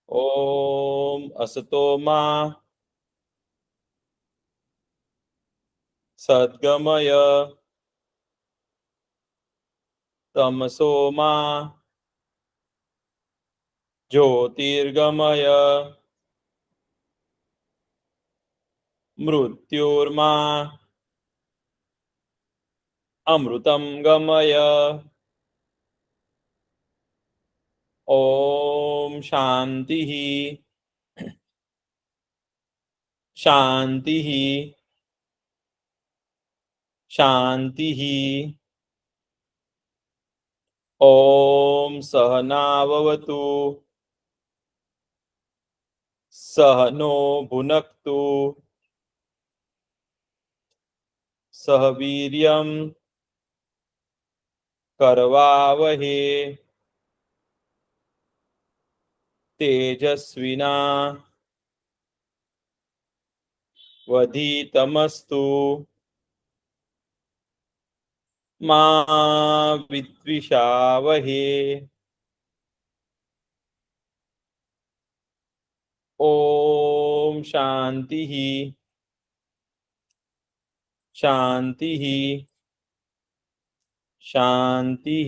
ओम असतो मा सद्गमय तमसो मा ज्योतिर्गमय मृत्युर्मा अमृतं गमय। ओम शांति शांति शांति। ओम सहनाववतु सहनो भुनक्तु सह वीर्यं करवावहे तेजस्विना वधीतमस्तु मा विद्विषावहे। ओम शांति शांति शांति।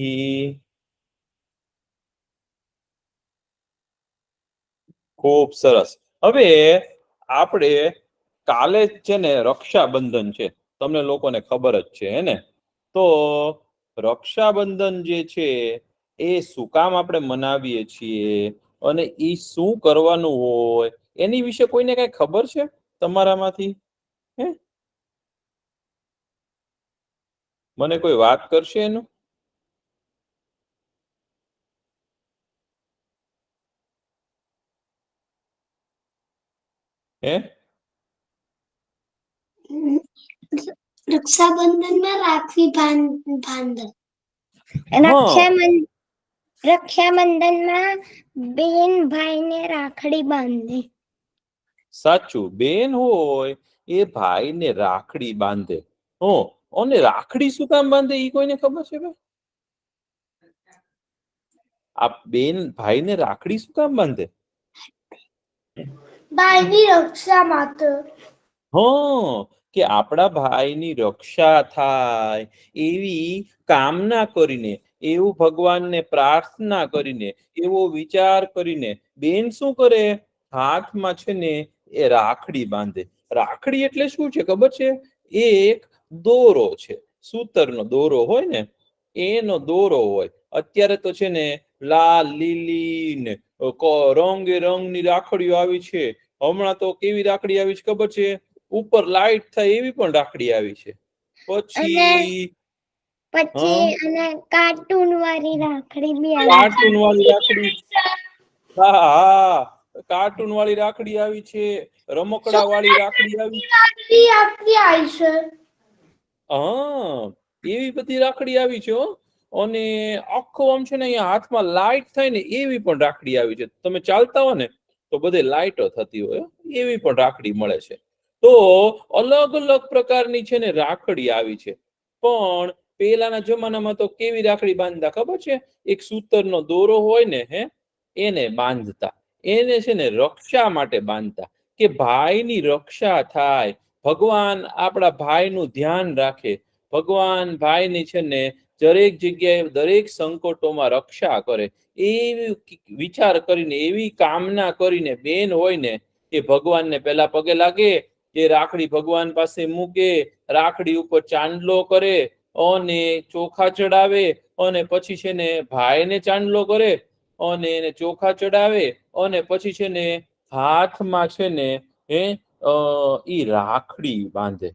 खूब सरस। હવે આપણે કાલે છે ને રક્ષાબંધન છે, તમને લોકોને ખબર જ છે હે ને? તો રક્ષાબંધન જે છે એ શું કામ આપણે મનાવીએ છીએ અને એ શું કરવાનું હોય એની વિશે કોઈને કઈ ખબર છે તમારામાંથી? હે, મને કોઈ વાત કરશે એનું? હે, रक्षाबंधन में राखी बांधन रक्षाबंधन में बेन भाई ने राखड़ी बांधे। સાચું, બેન હોય એ ભાઈને રાખડી બાંધે. હો, અને રાખડી શું કામ બાંધે એ કોઈને ખબર છે ભાઈ? આ બેન ભાઈને રાખડી શું કામ બાંધે? भाईनी रक्षा માટે કે આપણા ભાઈની રક્ષા થાય એવી કામના કરીને, એવું ભગવાનને પ્રાર્થના કરીને, એવો વિચાર કરીને બેન શું કરે? હાથમાં છે ને એ રાખડી બાંધે. રાખડી એટલે શું છે ખબર છે? એક દોરો છે, સૂતરનો દોરો હોય ને એનો દોરો હોય. અત્યારે તો છે ને લાલ, લીલી ને રંગે રંગની રાખડીઓ આવી છે. હમણાં તો કેવી રાખડી આવી છે ખબર છે? ઉપર લાઈટ થાય એવી પણ રાખડી આવી છે. પછી અને કાર્ટૂન વાળી રાખડી બી કાર્ટૂન વાળી રાખડી, હા હા, કાર્ટૂન વાળી રાખડી આવી છે, રમકડા વાળી રાખડી આવી છે. હા, એવી બધી રાખડી આવી છે. અને આખો આમ છે ને અહીંયા હાથમાં લાઈટ થાય ને એવી પણ રાખડી આવી છે. તમે ચાલતા હો ને તો બધે લાઈટો થતી હોય, એવી પણ રાખડી મળે છે. તો અલગ અલગ પ્રકારની છે ને રાખડી આવી છે. પણ પેલાના જમાનામાં તો કેવી રાખડી બાંધતા ખબર છે? એક સૂતરનો દોરો હોય ને એને બાંધતા. એને છે ને રક્ષા માટે બાંધતા, કે ભાઈની રક્ષા થાય, ભગવાન આપણા ભાઈનું ધ્યાન રાખે, ભગવાન ભાઈની છે ને દરેક જગ્યાએ દરેક સંકટોમાં રક્ષા કરે, એવી વિચાર કરીને, એવી કામના કરીને બેન હોય ને એ ભગવાનને પેલા પગે લાગે, એ રાખડી ભગવાન પાસે મૂકે, રાખડી ઉપર ચાંદલો કરે અને ચોખા ચડાવે, અને પછી છે ને ભાઈને ચાંદલો કરે અને એને ચોખા ચડાવે, અને પછી છે ને હાથમાં છે ને ઈ રાખડી બાંધે.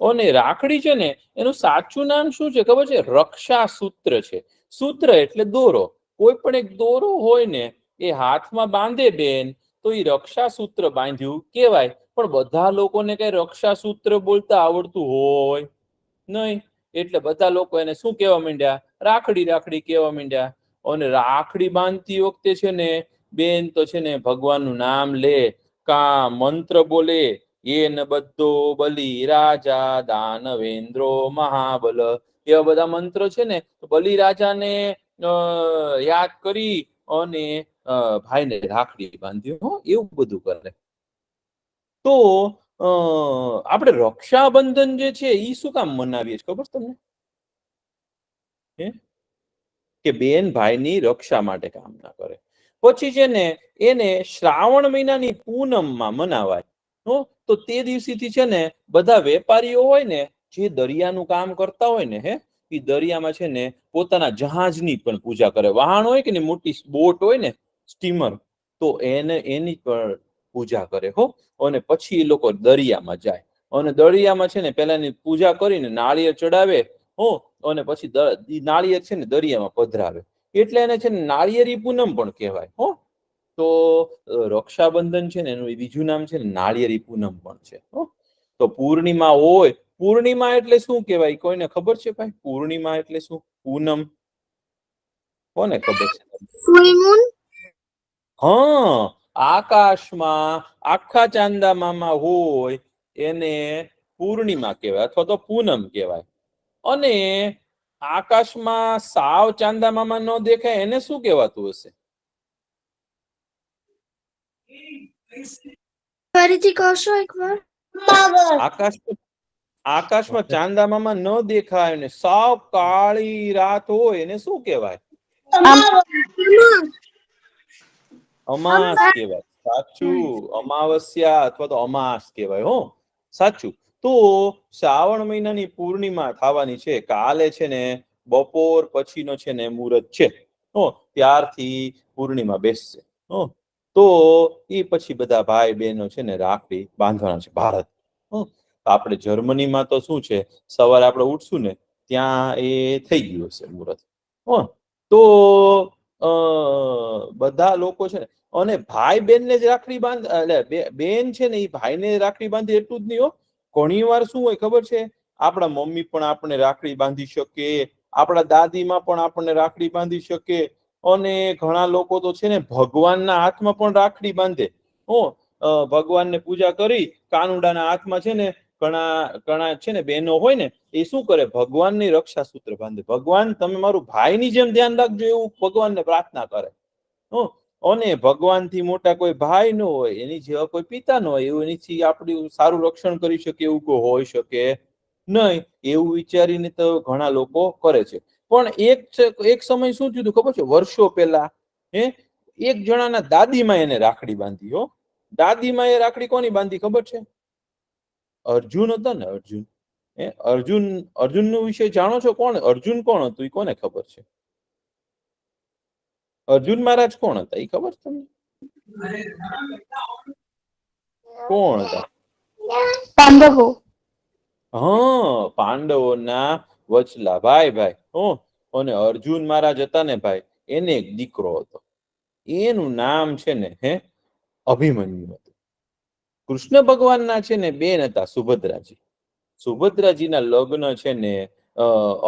અને રાખડી છે ને એનું સાચું નામ શું છે ખબર છે? રક્ષા સૂત્ર છે. સૂત્ર એટલે દોરો. કોઈ પણ એક દોરો હોય ને એ હાથમાં બાંધે બેન તો એ રક્ષા સૂત્ર બાંધ્યું કેવાય. પણ બધા લોકોને કઈ રક્ષા સૂત્ર બોલતા આવડતું હોય નહીં, એટલે બધા લોકો એને શું કહેવા માંડ્યા? રાખડી રાખડી કહેવા માંડ્યા. અને રાખડી બાંધતી વખતે છે ને બેન તો છે ને ભગવાનનું નામ લે, કા મંત્ર બોલે, એ ન બધો બલી રાજા દાનવેન્દ્રો મહાબલ, એવા બધા મંત્ર છે ને બલિ રાજાને યાદ કરી અને ભાઈને રાખડી બાંધી, હો, એવું બધું કરે. તો આપણે રક્ષાબંધન જે છે એ શું કામ મનાવીએ ખબર તમને? કે બેન ભાઈની રક્ષા માટે કામના કરે. પછી છે ને એને શ્રાવણ મહિનાની પૂનમમાં મનાવાય. તો તે દિવસેથી છે ને બધા વેપારીઓ હોય ને જે દરિયાનું કામ કરતા હોય ને એ દરિયામાં છે ને પોતાના જહાજની પણ પૂજા કરે. વહાણ હોય કે ને મોટી બોટ હોય ને સ્ટીમર, તો એની પણ પૂજા કરે હો. અને પછી એ લોકો દરિયામાં જાય અને દરિયામાં છે ને પેલા એની પૂજા કરીને નાળિયેર ચડાવે હો, અને પછી નાળિયેર છે ને દરિયામાં પધરાવે, એટલે એને છે ને નાળિયેરી પૂનમ પણ કહેવાય હો. તો રક્ષાબંધન છે ને એનું બીજું નામ છે ને નાળિયેરી પૂનમ પણ છે હો. તો પૂર્ણિમા હોય, પૂર્ણિમા એટલે શું કહેવાય કોઈને ખબર છે ભાઈ? પૂર્ણિમા એટલે શું? પૂનમ કોને ખબર છે? Full moon. હા, આકાશમાં આખા ચાંદામામાં હોય એને પૂર્ણિમા કહેવાય અથવા તો પૂનમ કહેવાય. અને આકાશમાં સાવ ચાંદામામાં ન દેખાય એને શું કહેવાતું હશે? ફરીથી કહશો એકવાર? આકાશમાં ચાંદામામાં ન દેખાય ને સાવ કાળી રાત હોય એને શું કહેવાય? અમાસ કહેવાય. સાચું, અમાવસ્યા અથવા તો અમાસ કહેવાય હો. સાચું. તો શ્રાવણ મહિનાની પૂર્ણિમા થવાની છે કાલે છે ને, બપોર પછીનો છે ને મુહૂર્ત છે હો, ત્યારથી પૂર્ણિમા બેસશે હો. તો એ પછી બધા ભાઈ બહેનો છે ને રાખડી બાંધવાના છે ભારત. આપણે જર્મનીમાં તો શું છે, સવારે આપણે ઉઠશું ને ત્યાં એ થઈ ગયું હશે મુહૂર્ત હો. તો બધા લોકો છે ને, અને ભાઈ બેનને જ રાખડી બાંધ એટલે બેન છે ને એ ભાઈને રાખડી બાંધે એટલું જ નહીં હો. ઘણી વાર શું હોય ખબર છે? આપણા મમ્મી પણ આપણે રાખડી બાંધી શકે, આપણા દાદીમાં પણ આપણને રાખડી બાંધી શકે, અને ઘણા લોકો તો છે ને ભગવાનના હાથમાં પણ રાખડી બાંધે હો. ભગવાનને પૂજા કરી કાનુડાના હાથમાં છે ને ઘણા છે ને બહેનો હોય ને એ શું કરે? ભગવાનની રક્ષા સૂત્ર બાંધે. ભગવાન તમે મારું ભાઈની જેમ ધ્યાન રાખજો એવું ભગવાનને પ્રાર્થના કરે. અને ભગવાનથી મોટા કોઈ ભાઈ ન હોય, એની જેવા કોઈ પિતા ન હોય એવું એનીથી આપણું સારું રક્ષણ કરી શકે એવું કોઈ હોઈ શકે નહીં. એવું વિચારીને તો ઘણા લોકો કરે છે. પણ એક સમય શું થયું ખબર છે? વર્ષો પહેલા એક જણાના દાદીમાં એને રાખડી બાંધી હો. દાદીમાં એ રાખડી કોની બાંધી ખબર છે? અર્જુન હતો ને, અર્જુન નો વિષય જાણો છો? કોણ અર્જુન કોણ હતું એ કોને ખબર છે? અર્જુન મહારાજ કોણ હતા એ ખબર છે તમને? કોણ હતા? પાંડવો. હા, પાંડવોના વચલા ભાઈ હો. અને અર્જુન મહારાજ હતા ને ભાઈ, એને એક દીકરો હતો. એનું નામ છે ને અભિમન્યુ હતું. કૃષ્ણ ભગવાનના છે ને બેન હતા સુભદ્રાજી. સુભદ્રાજીના લગ્ન છે ને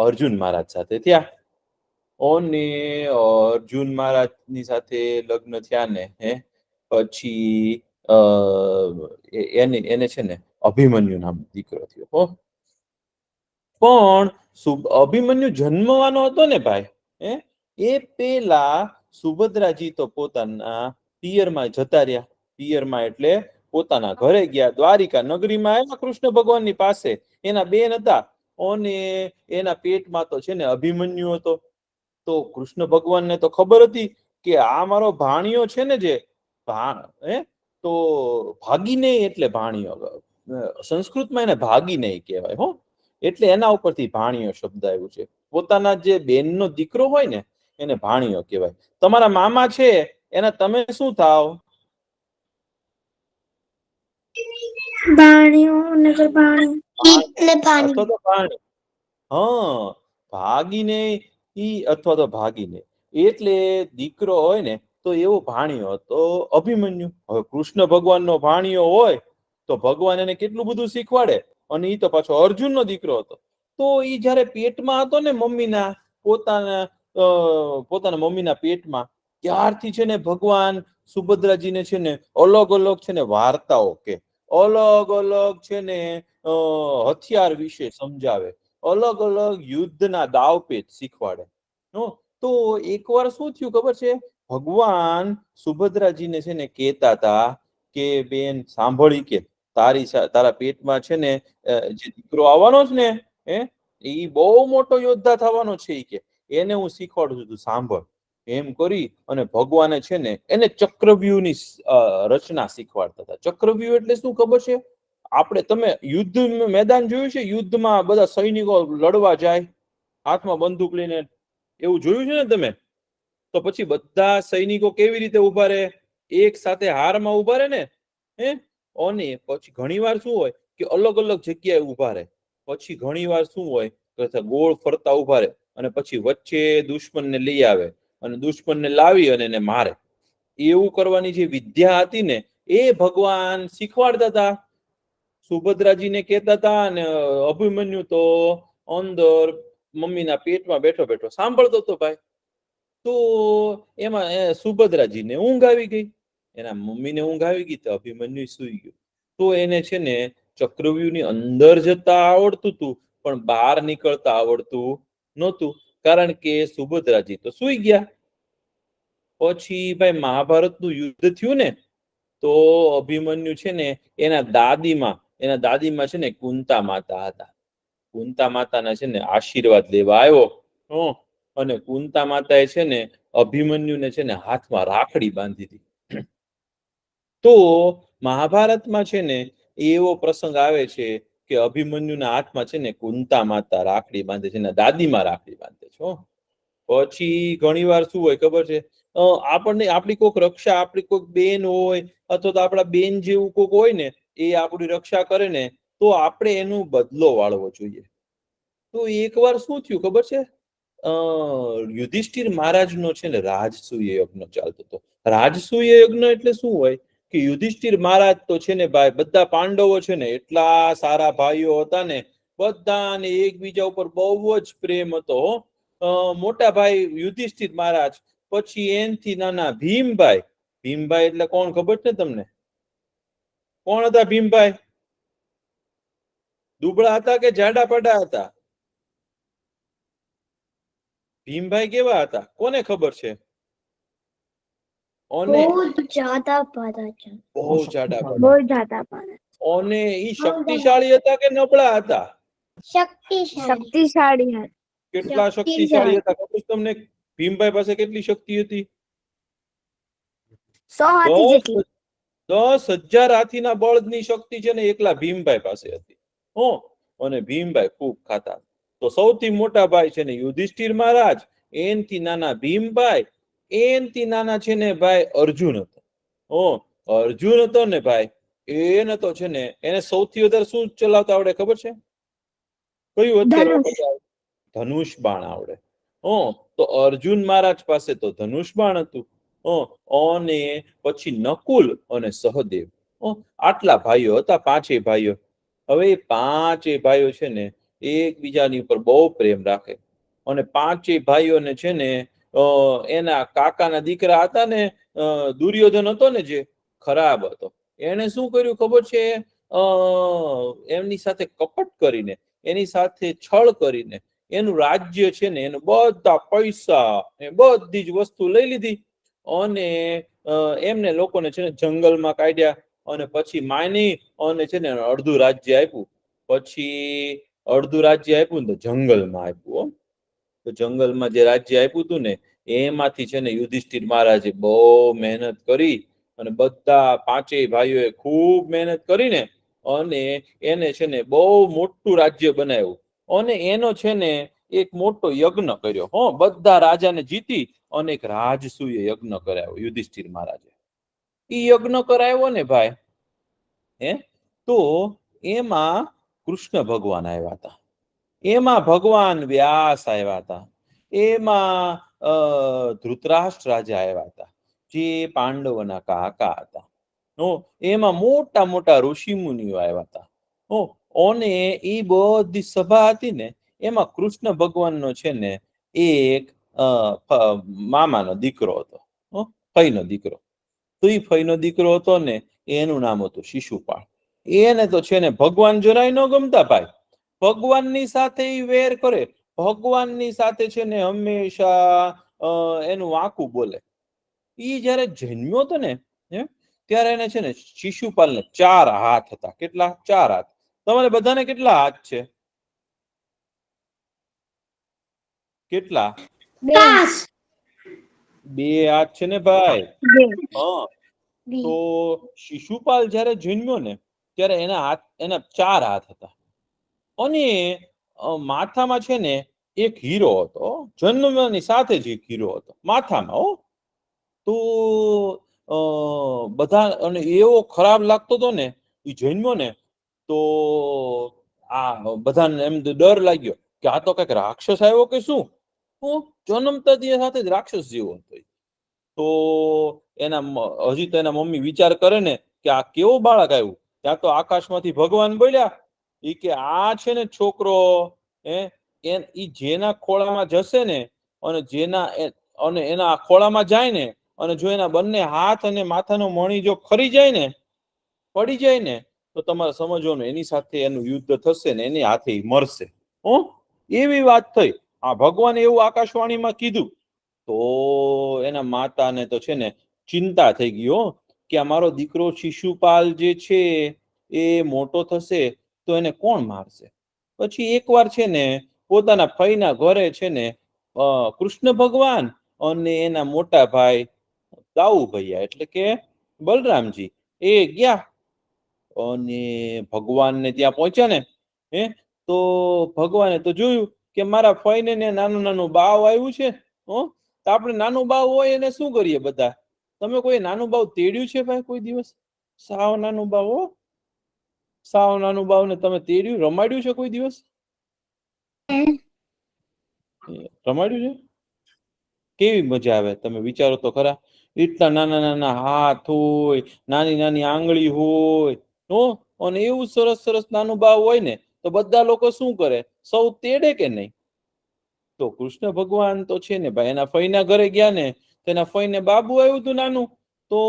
અર્જુન મહારાજ સાથે થયા. અને અર્જુન મહારાજની સાથે લગ્ન થયા ને પછી એને છે ને અભિમન્યુ નામ દીકરો થયો હો. પણ અભિમન્યુ જન્મવાનો હતો ને ભાઈ, એ પેલા સુભદ્રાજી તો પોતાના પિયરમાં જતા રહ્યા. પિયરમાં એટલે પોતાના ઘરે ગયા. દ્વારિકા નગરીમાં આવ્યા કૃષ્ણ ભગવાનની પાસે. એના બેન હતા અને એના પેટમાં તો છે ને અભિમન્યુ હતો. તો કૃષ્ણ ભગવાનને તો ખબર હતી કે આ મારો ભાણિયો છે ને, જે તો ભાગીને એટલે ભાણિયો સંસ્કૃતમાં એને ભાગીને કહેવાય હો. એટલે એના ઉપરથી ભાણિયો શબ્દ આવ્યું છે. પોતાના જે બેનનો દીકરો હોય ને એને ભાણિયો કહેવાય. તમારા મામા છે એના તમે શું થાવ? હા, ભાગીને અથવા તો ભાગીને એટલે દીકરો હોય ને તો એવો ભાણિયો હતો અભિમન્યુ. હવે કૃષ્ણ ભગવાનનો ભાણિયો હોય તો ભગવાન એને કેટલું બધું શીખવાડે. અને એ તો પાછો અર્જુનનો દીકરો હતો. તો એ જયારે પેટમાં હતો ને પોતાના મમ્મીના પેટમાં, ત્યારથી છે ને ભગવાન સુભદ્રાજીને છે ને અલગ અલગ છે ને વાર્તાઓ કે, અલગ અલગ છે ને હથિયાર વિશે સમજાવે, અલગ અલગ યુદ્ધના દાવપેચ શીખવાડે. તો એકવાર શું થયું ખબર છે? ભગવાન સુભદ્રાજીને છે ને કહેતા હતા કે બેન સાંભળી કે તારા પેટમાં છે ને જે દીકરો આવવાનો છે ને એ બહુ મોટો યોદ્ધા થવાનો છે કે એને હું શીખવાડું છું, સાંભળ. એમ કરી અને ભગવાને છે ને એને ચક્રવ્યૂહની રચના શીખવાડતા હતા. ચક્રવ્યૂહ એટલે શું ખબર છે? આપણે તમે યુદ્ધ મેદાન જોયું છે? યુદ્ધમાં બધા સૈનિકો લડવા જાય હાથમાં બંદૂક લઈને, એવું જોયું છે ને તમે? તો પછી બધા સૈનિકો કેવી રીતે ઉભા રહે? એક સાથે હારમાં ઉભા રહે ને? અને પછી ઘણીવાર શું હોય કે અલગ અલગ જગ્યાએ ઉભા રહે. પછી ઘણીવાર શું હોય કે ગોળ ફરતા ઉભા રહે અને પછી વચ્ચે દુશ્મનને લઈ આવે અને દુશ્મનને લાવી અને એને મારે. એવું કરવાની જે વિદ્યા હતી ને એ ભગવાન શીખવાડતા હતા. સુભદ્રાજીને કહેતા હતા અને અભિમન્યુ તો અંદર મમ્મીના પેટમાં બેઠો બેઠો સાંભળતો હતો ભાઈ. તો એમાં સુભદ્રાજીને ઊંઘ આવી ગઈ, એના મમ્મીને ઊંઘ આવી ગઈ, તો અભિમન્યુ સૂઈ ગયો. તો એને છે ને ચક્રવ્યૂહની અંદર જતા આવડતું હતું પણ બહાર નીકળતા આવડતું નહોતું, કારણ કે સુભદ્રાજી તો સૂઈ ગયા. પછી ભાઈ મહાભારતનું યુદ્ધ થયું ને, તો અભિમન્યુ છે ને એના દાદીમાં છે ને કુંતા માતા હતા. કુંતા માતાના છે ને આશીર્વાદ લેવા આવ્યો. અને કુંતા માતાએ છે ને અભિમન્યુને છે ને હાથમાં રાખડી બાંધી હતી. તો મહાભારતમાં છે ને એવો પ્રસંગ આવે છે કે અભિમન્યુના હાથમાં છે ને કુંતા માતા રાખડી બાંધે છે ને દાદીમાં રાખડી બાંધે છે. પછી ઘણી વાર શું હોય ખબર છે? આપણને આપણી કોઈક રક્ષા, આપણી કોઈક બેન હોય અથવા તો આપણા બેન જેવું કોઈક હોય ને, એ આપણી રક્ષા કરે ને, તો આપણે એનો બદલો વાળવો જોઈએ. તો એકવાર શું થયું ખબર છે? યુધિષ્ઠિર મહારાજનો છે ને રાજસૂય યજ્ઞ ચાલતો હતો. રાજસૂય યજ્ઞ એટલે શું હોય કે યુધિષ્ઠિર મહારાજ તો છે ને ભાઈ બધા પાંડવો છે ને એટલા સારા ભાઈઓ હતા ને, બધાને એકબીજા ઉપર બહુ જ પ્રેમ હતો. મોટા ભાઈ યુધિષ્ઠિર મહારાજ, પછી એનથી નાના ભીમભાઈ. ભીમભાઈ એટલે કોણ ખબર છે તમને? કોણ હતા ભીમભાઈ? દુબળા હતા કે જાડા પડા હતા? ભીમભાઈ કેવા હતા કોને ખબર છે? બહુ જાડા પાડા. બહુ જાડા બહુ પડા. જાડા પાડા. અને ઈ શક્તિશાળી હતા કે નબળા હતા? શક્તિશાળી હતા. કેટલા શક્તિશાળી હતા ખબર છે તમને? ભીમભાઈ પાસે કેટલી શક્તિ હતી? 100 હાથી જેટલી. 10,000 હાથીના બળદની શક્તિ છે ને એકલા ભીમભાઈ પાસે હતી. અને ભીમભાઈ ખૂબ ખાતા. તો સૌથી મોટા ભાઈ છે ને યુધિષ્ઠિર મહારાજ, એનથી નાના ભીમભાઈ, એનથી નાના છે ને ભાઈ અર્જુન હતો. અર્જુન હતો ને ભાઈ, એને તો છે ને એને સૌથી વધારે શું ચલાવતા આવડે ખબર છે? કયું અત્યારે? ધનુષ બાણ આવડે. તો અર્જુન મહારાજ પાસે તો ધનુષ બાણ હતું. અને પછી નકુલ અને સહદેવ, આટલા ભાઈઓ હતા, પાંચેય ભાઈઓ. હવે એ પાંચેય ભાઈઓ છે ને એકબીજાની ઉપર બહુ પ્રેમ રાખે. અને પાંચેય ભાઈઓને છે ને એના કાકાના દીકરા હતા ને, દુર્યોધન હતો ને જે ખરાબ હતો, એને શું કર્યું ખબર છે? એમની સાથે કપટ કરીને, એની સાથે છળ કરીને એનું રાજ્ય છે ને એનું બધા પૈસા બધી જ વસ્તુ લઈ લીધી અને એમને લોકોને છે ને જંગલમાં કાઢ્યા. અને પછી માની અને છે ને અડધું રાજ્ય આપ્યું. પછી અડધું રાજ્ય આપ્યું ને તો જંગલમાં આપ્યું. તો જંગલમાં જે રાજ્ય આપ્યું હતું ને એમાંથી છે ને યુધિષ્ઠિર મહારાજે બહુ મહેનત કરી અને બધા પાંચેય ભાઈઓએ ખૂબ મહેનત કરીને અને એને છે ને બહુ મોટું રાજ્ય બનાવ્યું. અને એનો છે ને એક મોટો યજ્ઞ કર્યો. બધા રાજાને જીતી અને એક રાજસૂય યજ્ઞ કરાવ્યો યુધિષ્ઠિર મહારાજે. ઈ યજ્ઞ કરાવ્યો ને ભાઈ, તો એમાં કૃષ્ણ ભગવાન આવ્યા હતા, એમાં ભગવાન વ્યાસ આવ્યા હતા, એમાં ધૃતરાષ્ટ્ર રાજા આવ્યા હતા, જે પાંડવોના કાકા હતા. એમાં મોટા મોટા ઋષિ મુનિઓ આવ્યા હતા. અને એ બધી સભા હતી ને એમાં કૃષ્ણ ભગવાનનો છે ને એક મામાનો દીકરો હતો, ફઈનો દીકરો. તો એ ફઈનો દીકરો હતો ને એનું નામ હતું શિશુપાળ. એને તો છે ને ભગવાન જરાય ન ગમતા ભાઈ. ભગવાનની સાથે એ વેર કરે, ભગવાનની સાથે છે ને હંમેશા એનું વાંકું બોલે. ઈ જયારે જન્મ્યો હતો ને ત્યારે એને છે ને શિશુપાલને 4 હાથ હતા. કેટલા? 4 હાથ. તમારે બધાને કેટલા હાથ છે? કેટલા? 2 હાથ છે ને ભાઈ. હા. તો શિશુપાલ જયારે જન્મ્યો ને ત્યારે એના 4 હાથ હતા અને માથામાં છે ને એક હીરો હતો. જન્મની સાથે જ એક હીરો હતો માથામાં. તો બધા અને એવો ખરાબ લાગતો હતો ને એ જન્મ્યો ને તો આ બધાને એમ ડર લાગ્યો કે આ તો કઈક રાક્ષસ આવ્યો કે શું. જન્મતા સાથે જ રાક્ષસ જેવો હતો. તો એના હજી તો એના મમ્મી વિચાર કરે ને કે આ કેવું બાળક આવ્યું. ત્યાં તો આકાશમાંથી ભગવાન બોલ્યા ઈ કે આ છે ને છોકરો ઈ જેના ખોળામાં જશે ને અને એના ખોળામાં જાય ને અને જો એના બંને હાથ અને માથાનો મણી જો ખરી જાય ને પડી જાય ને તો તમારે સમજવાનું એની સાથે એનું યુદ્ધ થશે ને એની હાથે મરશે. એવી વાત થઈ. આ ભગવાને એવું આકાશવાણીમાં કીધું. તો એના માતાને તો છે ને ચિંતા થઈ ગઈ કે અમારો દીકરો શિશુપાલ જે છે એ મોટો થશે તો એને કોણ મારશે. પછી એકવાર છે ને પોતાના ફઈના ઘરે છે ને કૃષ્ણ ભગવાન અને એના મોટા ભાઈ દાઉ ભૈયા એટલે કે બલરામજી એ ગયા અને ભગવાનને ત્યાં પહોંચ્યા ને તો ભગવાને તો જોયું કે મારા ફઈને ને નાનું નાનું બાવ આવ્યું છે. તો આપણે નાનું બાવ હોય એને શું કરીએ બધા? તમે કોઈ નાનું બાવ તેડ્યું છે ભાઈ કોઈ દિવસ? સાવ નાનું બાવ સાવ નાનું બાવ ને તમે તેડ્યું રમાડ્યું છે કોઈ દિવસ? રમાડ્યું છે? કેવી મજા આવે તમે વિચારો તો ખરા. એટલા નાના નાના હાથ હોય, નાની નાની આંગળી હોય અને એવું સરસ સરસ નાનું બાવ હોય ને તો બધા લોકો શું કરે? સૌ તેડે કે નહીં? તો કૃષ્ણ ભગવાન તો છે ને ભાઈ એના ફઈના ઘરે ગયા ને તેના ફઈને બાબુ આવ્યું હતું નાનું. તો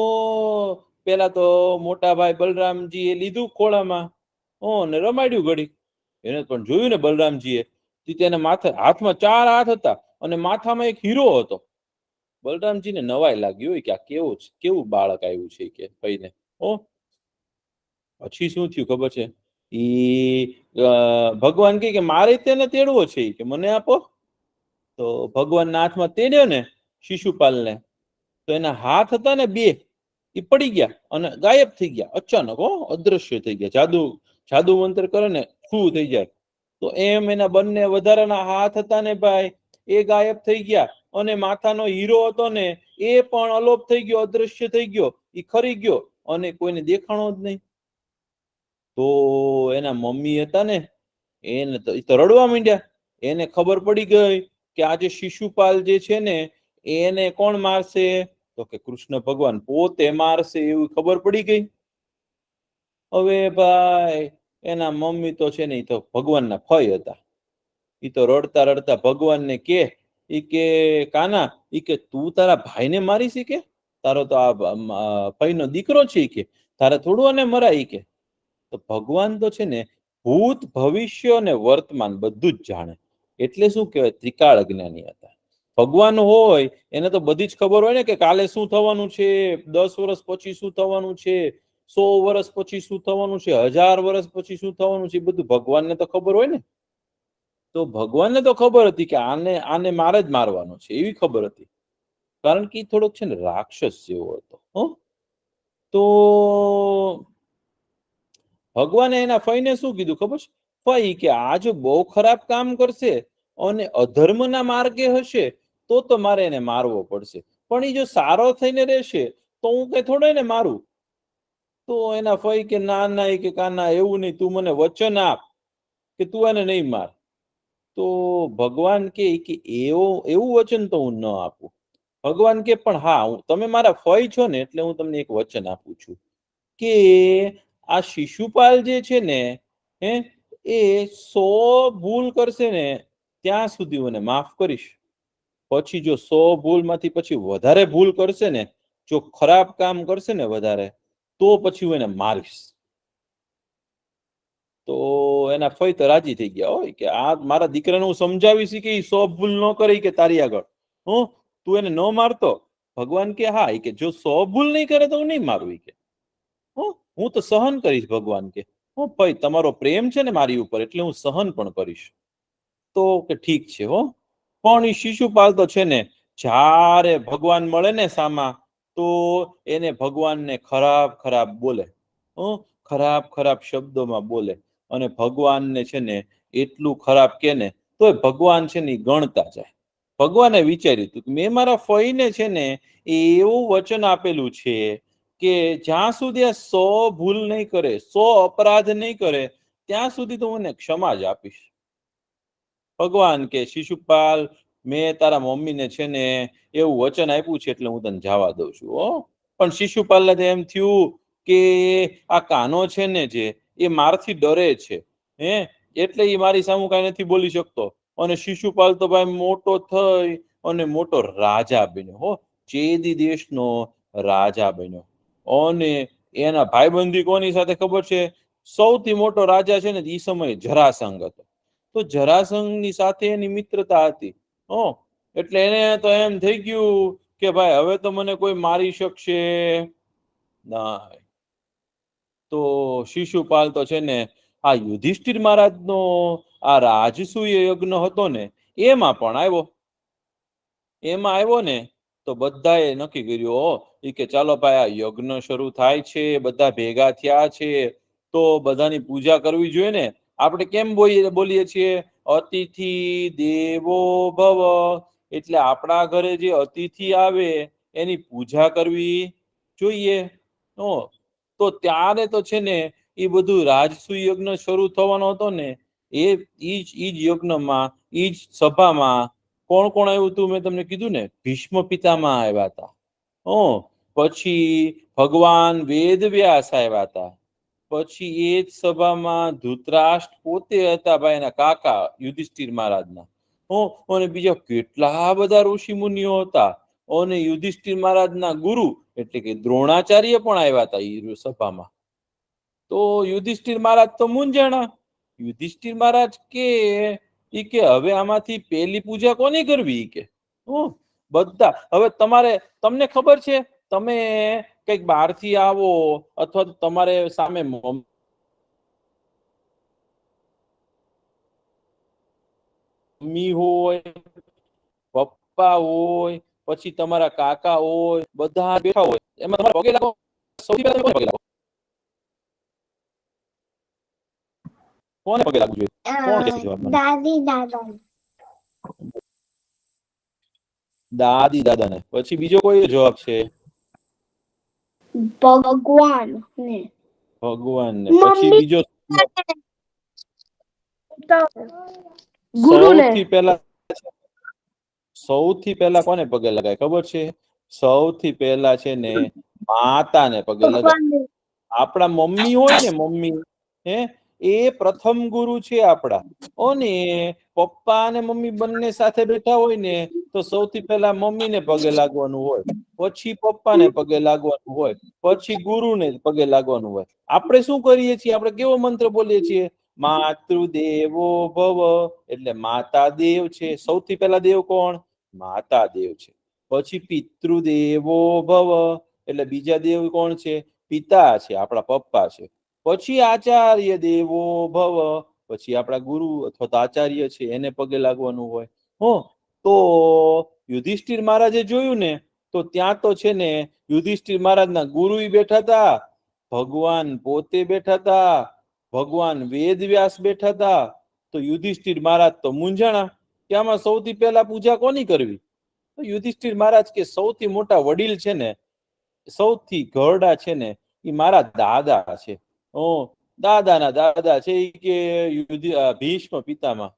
પેલા તો મોટા ભાઈ બલરામજી એ લીધું ખોળામાં ને રમાડ્યું ઘડી. એને પણ જોયું ને બલરામજીએ તેના માથે હાથમાં 4 હાથ હતા અને માથામાં એક હીરો હતો. બલરામજીને નવાઈ લાગી હોય કે આ કેવું બાળક આવ્યું છે કે ભાઈને. પછી શું થયું ખબર છે? ભગવાન કે મારે તેને તેડવો છે કે મને આપો. તો ભગવાનના હાથમાં તેડ્યો ને શિશુપાલને તો એના હાથ હતા ને 2 એ પડી ગયા અને ગાયબ થઈ ગયા. અચાનક અદ્રશ્ય થઈ ગયા. જાદુ મંત્ર કરે ને શું થઈ જાય. તો એમ એના બંને વધારાના હાથ હતા ને ભાઈ એ ગાયબ થઈ ગયા અને માથાનો હીરો હતો ને એ પણ અલોપ થઈ ગયો, અદ્રશ્ય થઈ ગયો, એ ખરી ગયો અને કોઈને દેખાણો જ નહીં. તો એના મમ્મી હતા ને એને તો રડવા માંડ્યા. એને ખબર પડી ગઈ કે આજે શિશુપાલ જે છે ને એને કોણ મારશે? તો કે કૃષ્ણ ભગવાન પોતે મારશે એવું ખબર પડી ગઈ. હવે ભાઈ એના મમ્મી તો છે ને એ તો ભગવાનના ફઈ હતા. એ તો રડતા રડતા ભગવાનને કે કાના કે તું તારા ભાઈને મારી શીખે? તારો તો આ ફઈનો દીકરો છે કે તારે થોડું અને મરાય કે. તો ભગવાન તો છે ને ભૂત ભવિષ્ય અને વર્તમાન બધું જ જાણે. એટલે શું કહેવાય? ત્રિકાળ જ્ઞાની હતા. ભગવાન હોય એને તો બધી જ ખબર હોય ને કે કાલે શું થવાનું છે, 10 વર્ષ પછી શું થવાનું છે, 100 વર્ષ પછી શું થવાનું છે, 1000 વર્ષ પછી શું થવાનું છે, બધું ભગવાનને તો ખબર હોય ને. તો ભગવાનને તો ખબર હતી કે આને મારે જ મારવાનો છે એવી ખબર હતી. કારણ કે થોડોક છે ને રાક્ષસ જેવો હતો. તો ભગવાને એના ફઈને શું કીધું ખબર છે? ફઈ કે આ જો બહુ ખરાબ કામ કરશે અને અધર્મના માર્ગે હશે તો મારે એને મારવો પડશે. પણ એ જો સારો થઈને રહેશે તો હું કઈ થોડો એને મારું. તો એના ફઈ કે ના કે કાના એવું નહીં, તું મને વચન આપ કે તું એને નહીં માર. તો ભગવાન કે એવું વચન તો હું ન આપું. ભગવાન કે પણ હા તમે મારા ફઈ છો ને એટલે હું તમને એક વચન આપું છું કે આ શિશુપાલ જે છે ને એ 100 ભૂલ કરશે ને ત્યાં સુધી હું એને માફ કરીશ. પછી જો 100 ભૂલમાંથી પછી વધારે ભૂલ કરશે ને, જો ખરાબ કામ કરશે ને વધારે, તો પછી હું એને મારીશ. તો એના ફઈ તો રાજી થઈ ગયા હોય કે આ મારા દીકરાને હું સમજાવીશ કે 100 ભૂલ ન કરી કે તારી આગળ તું એને ન મારતો ભગવાન કે હા, કે જો 100 ભૂલ નહીં કરે તો હું નહીં મારું, કે હું તો સહન કરીશ. ભગવાન કે ભાઈ તમારો પ્રેમ છે ને મારી ઉપર, એટલે હું સહન પણ કરીશ. તો કે ઠીક છે હો. પણ એ શિશુપાલ તો છે ને જ્યારે ભગવાન મળે ને સામા, તો એને ભગવાનને ખરાબ ખરાબ બોલે, ખરાબ ખરાબ શબ્દોમાં બોલે, અને ભગવાનને છે ને એટલું ખરાબ કે ને તો ભગવાન છે ને ગણતા જાય. ભગવાને વિચાર્યું હતું કે મેં મારા ફઈને છે ને એવું વચન આપેલું છે કે જ્યાં સુધી આ 100 ભૂલ નહીં કરે, 100 અપરાધ નહીં કરે, ત્યાં સુધી તો હું એને ક્ષમા જ આપીશ. ભગવાન કે શિશુપાલ, મેં તારા મમ્મીને છે ને એવું વચન આપ્યું છે, એટલે હું તને જવા દઉં છું હો. પણ શિશુપાલને તો એમ થયું કે આ કાનો છે ને જે એ મારથી ડરે છે, એટલે એ મારી સામે કઈ નથી બોલી શકતો. અને શિશુપાલ તો ભાઈ મોટો થઈ અને મોટો રાજા બન્યો હો, ચેદી દેશનો રાજા બન્યો. અને એના ભાઈબંધી કોની સાથે ખબર છે? સૌથી મોટો રાજા છે ને એ સમયે જરાસંઘ હતો. તો જરાસંઘની સાથે એની મિત્રતા હતી. એટલે એને તો એમ થઈ ગયું કે ભાઈ હવે તો મને કોઈ મારી શકશે ના. તો શિશુપાલ તો છે ને આ યુધિષ્ઠિર મહારાજનો આ રાજસૂય યજ્ઞ હતો ને એમાં પણ આવ્યો ને, તો બધાએ નક્કી કર્યું કે ચાલો ભાઈ આ યજ્ઞ શરૂ થાય છે, બધા ભેગા થયા છે, તો બધાની પૂજા કરવી જોઈએ ને. આપણે કેમ બોલીએ છીએ? અતિથિ દેવો ભવ. એટલે આપણા ઘરે જે અતિથિ આવે એની પૂજા કરવી જોઈએ. તો ત્યારે તો છે ને એ બધું રાજસૂય યજ્ઞ શરૂ થવાનો હતો ને, ઈ જ યજ્ઞમાં, ઈ જ સભામાં કોણ કોણ આવ્યું હતું? મેં તમને કીધું ને, ભીષ્મ પિતામહ આવ્યા હતા. પછી ભગવાન વેદવ્યાસ આવ્યા હતા. પછી એ જ સભામાં ધૃતરાષ્ટ્ર પોતે હતા, ભાઈ એના કાકા યુધિષ્ઠિર મહારાજના. અને બીજા કેટલા બધા ઋષિ મુનિઓ હતા. અને યુધિષ્ઠિર મહારાજના ગુરુ એટલે કે દ્રોણાચાર્ય પણ આવ્યા હતા એ સભામાં. તો યુધિષ્ઠિર મહારાજ તો મૂંઝાણા. યુધિષ્ઠિર મહારાજ કે હવે આમાંથી પહેલી પૂજા કોની કરવી? કે બધા હવે તમને ખબર છે, તમે કઈક બહારથી આવો અથવા તો તમારે સામે મમ્મી હોય, પપ્પા હોય, પછી તમારા કાકા હોય, બધા બેઠા હોય, એમાં તમારે પગે લાગો. સૌથી પહેલા કોને પગે લાગો? કોને પગે લાગવું જોઈએ? કોણ કહેશે જવાબ? દાદી દાદા. દાદી દાદાને. પછી બીજો કોઈ જવાબ છે? ભગવાન ને. ભગવાનને. પછી બીજો સૌથી પહેલા કોને પગે લગાય ખબર છે? સૌથી પહેલા છે ને માતાને પગે લગાય. આપણા મમ્મી હોય ને, મમ્મી એ પ્રથમ ગુરુ છે આપણા. અને પપ્પા અને મમ્મી બંને સાથે બેઠા હોય ને, તો સૌથી પહેલા મમ્મીને પગે લાગવાનું હોય, પછી પપ્પાને પગે લાગવાનું હોય, પછી ગુરુને પગે લાગવાનું હોય. આપણે શું કરીએ છીએ? આપણે કેવો મંત્ર બોલીએ છીએ? માતૃદેવો ભવ. એટલે માતા દેવ છે. સૌથી પહેલા દેવ કોણ? માતા દેવ છે. પછી પિતૃદેવો ભવ. એટલે બીજા દેવ કોણ છે? પિતા છે, આપણા પપ્પા છે. પછી આચાર્ય દેવો ભવ. પછી આપણા ગુરુ અથવા તો આચાર્ય છે, એને પગે લાગવાનું હોય. તો યુધિષ્ઠિર મહારાજે જોયું ને, તો ત્યાં તો છે ને યુધિષ્ઠિર મહારાજના ગુરુ બેઠા હતા, ભગવાન પોતે બેઠા હતા, ભગવાન વેદવ્યાસ બેઠા હતા. તો યુધિષ્ઠિર મહારાજ તો મૂંઝાણા કે આમાં સૌથી પહેલા પૂજા કોની કરવી? તો યુધિષ્ઠિર મહારાજ કે સૌથી મોટા વડીલ છે ને, સૌથી ઘરડા છે ને, એ મારા દાદા છે. દાદાના દાદા છે કે ભીષ્મ પિતામહ.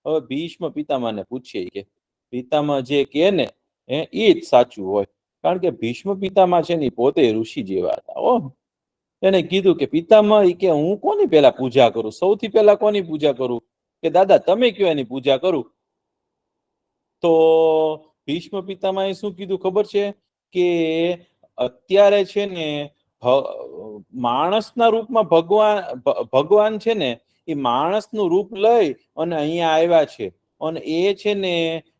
હવે ભીષ્મ પિતામહને પૂછીએ કે પિતામહ જે કે ને એ જ સાચું હોય. કારણ કે ભીષ્મ પિતામહ છે ને પોતે ઋષિ જેવા હતા. એને કીધું કે પિતામહ કે હું કોની પહેલા પૂજા કરું? સૌથી પહેલા કોની પૂજા કરું? કે દાદા તમે કયો એની પૂજા કરું. તો ભીષ્મ પિતામહે શું કીધું ખબર છે? કે અત્યારે છે ને માણસના રૂપમાં ભગવાન છે ને, એ માણસનું રૂપ લઈ અને અહીંયા આવ્યા છે. અને એ છે ને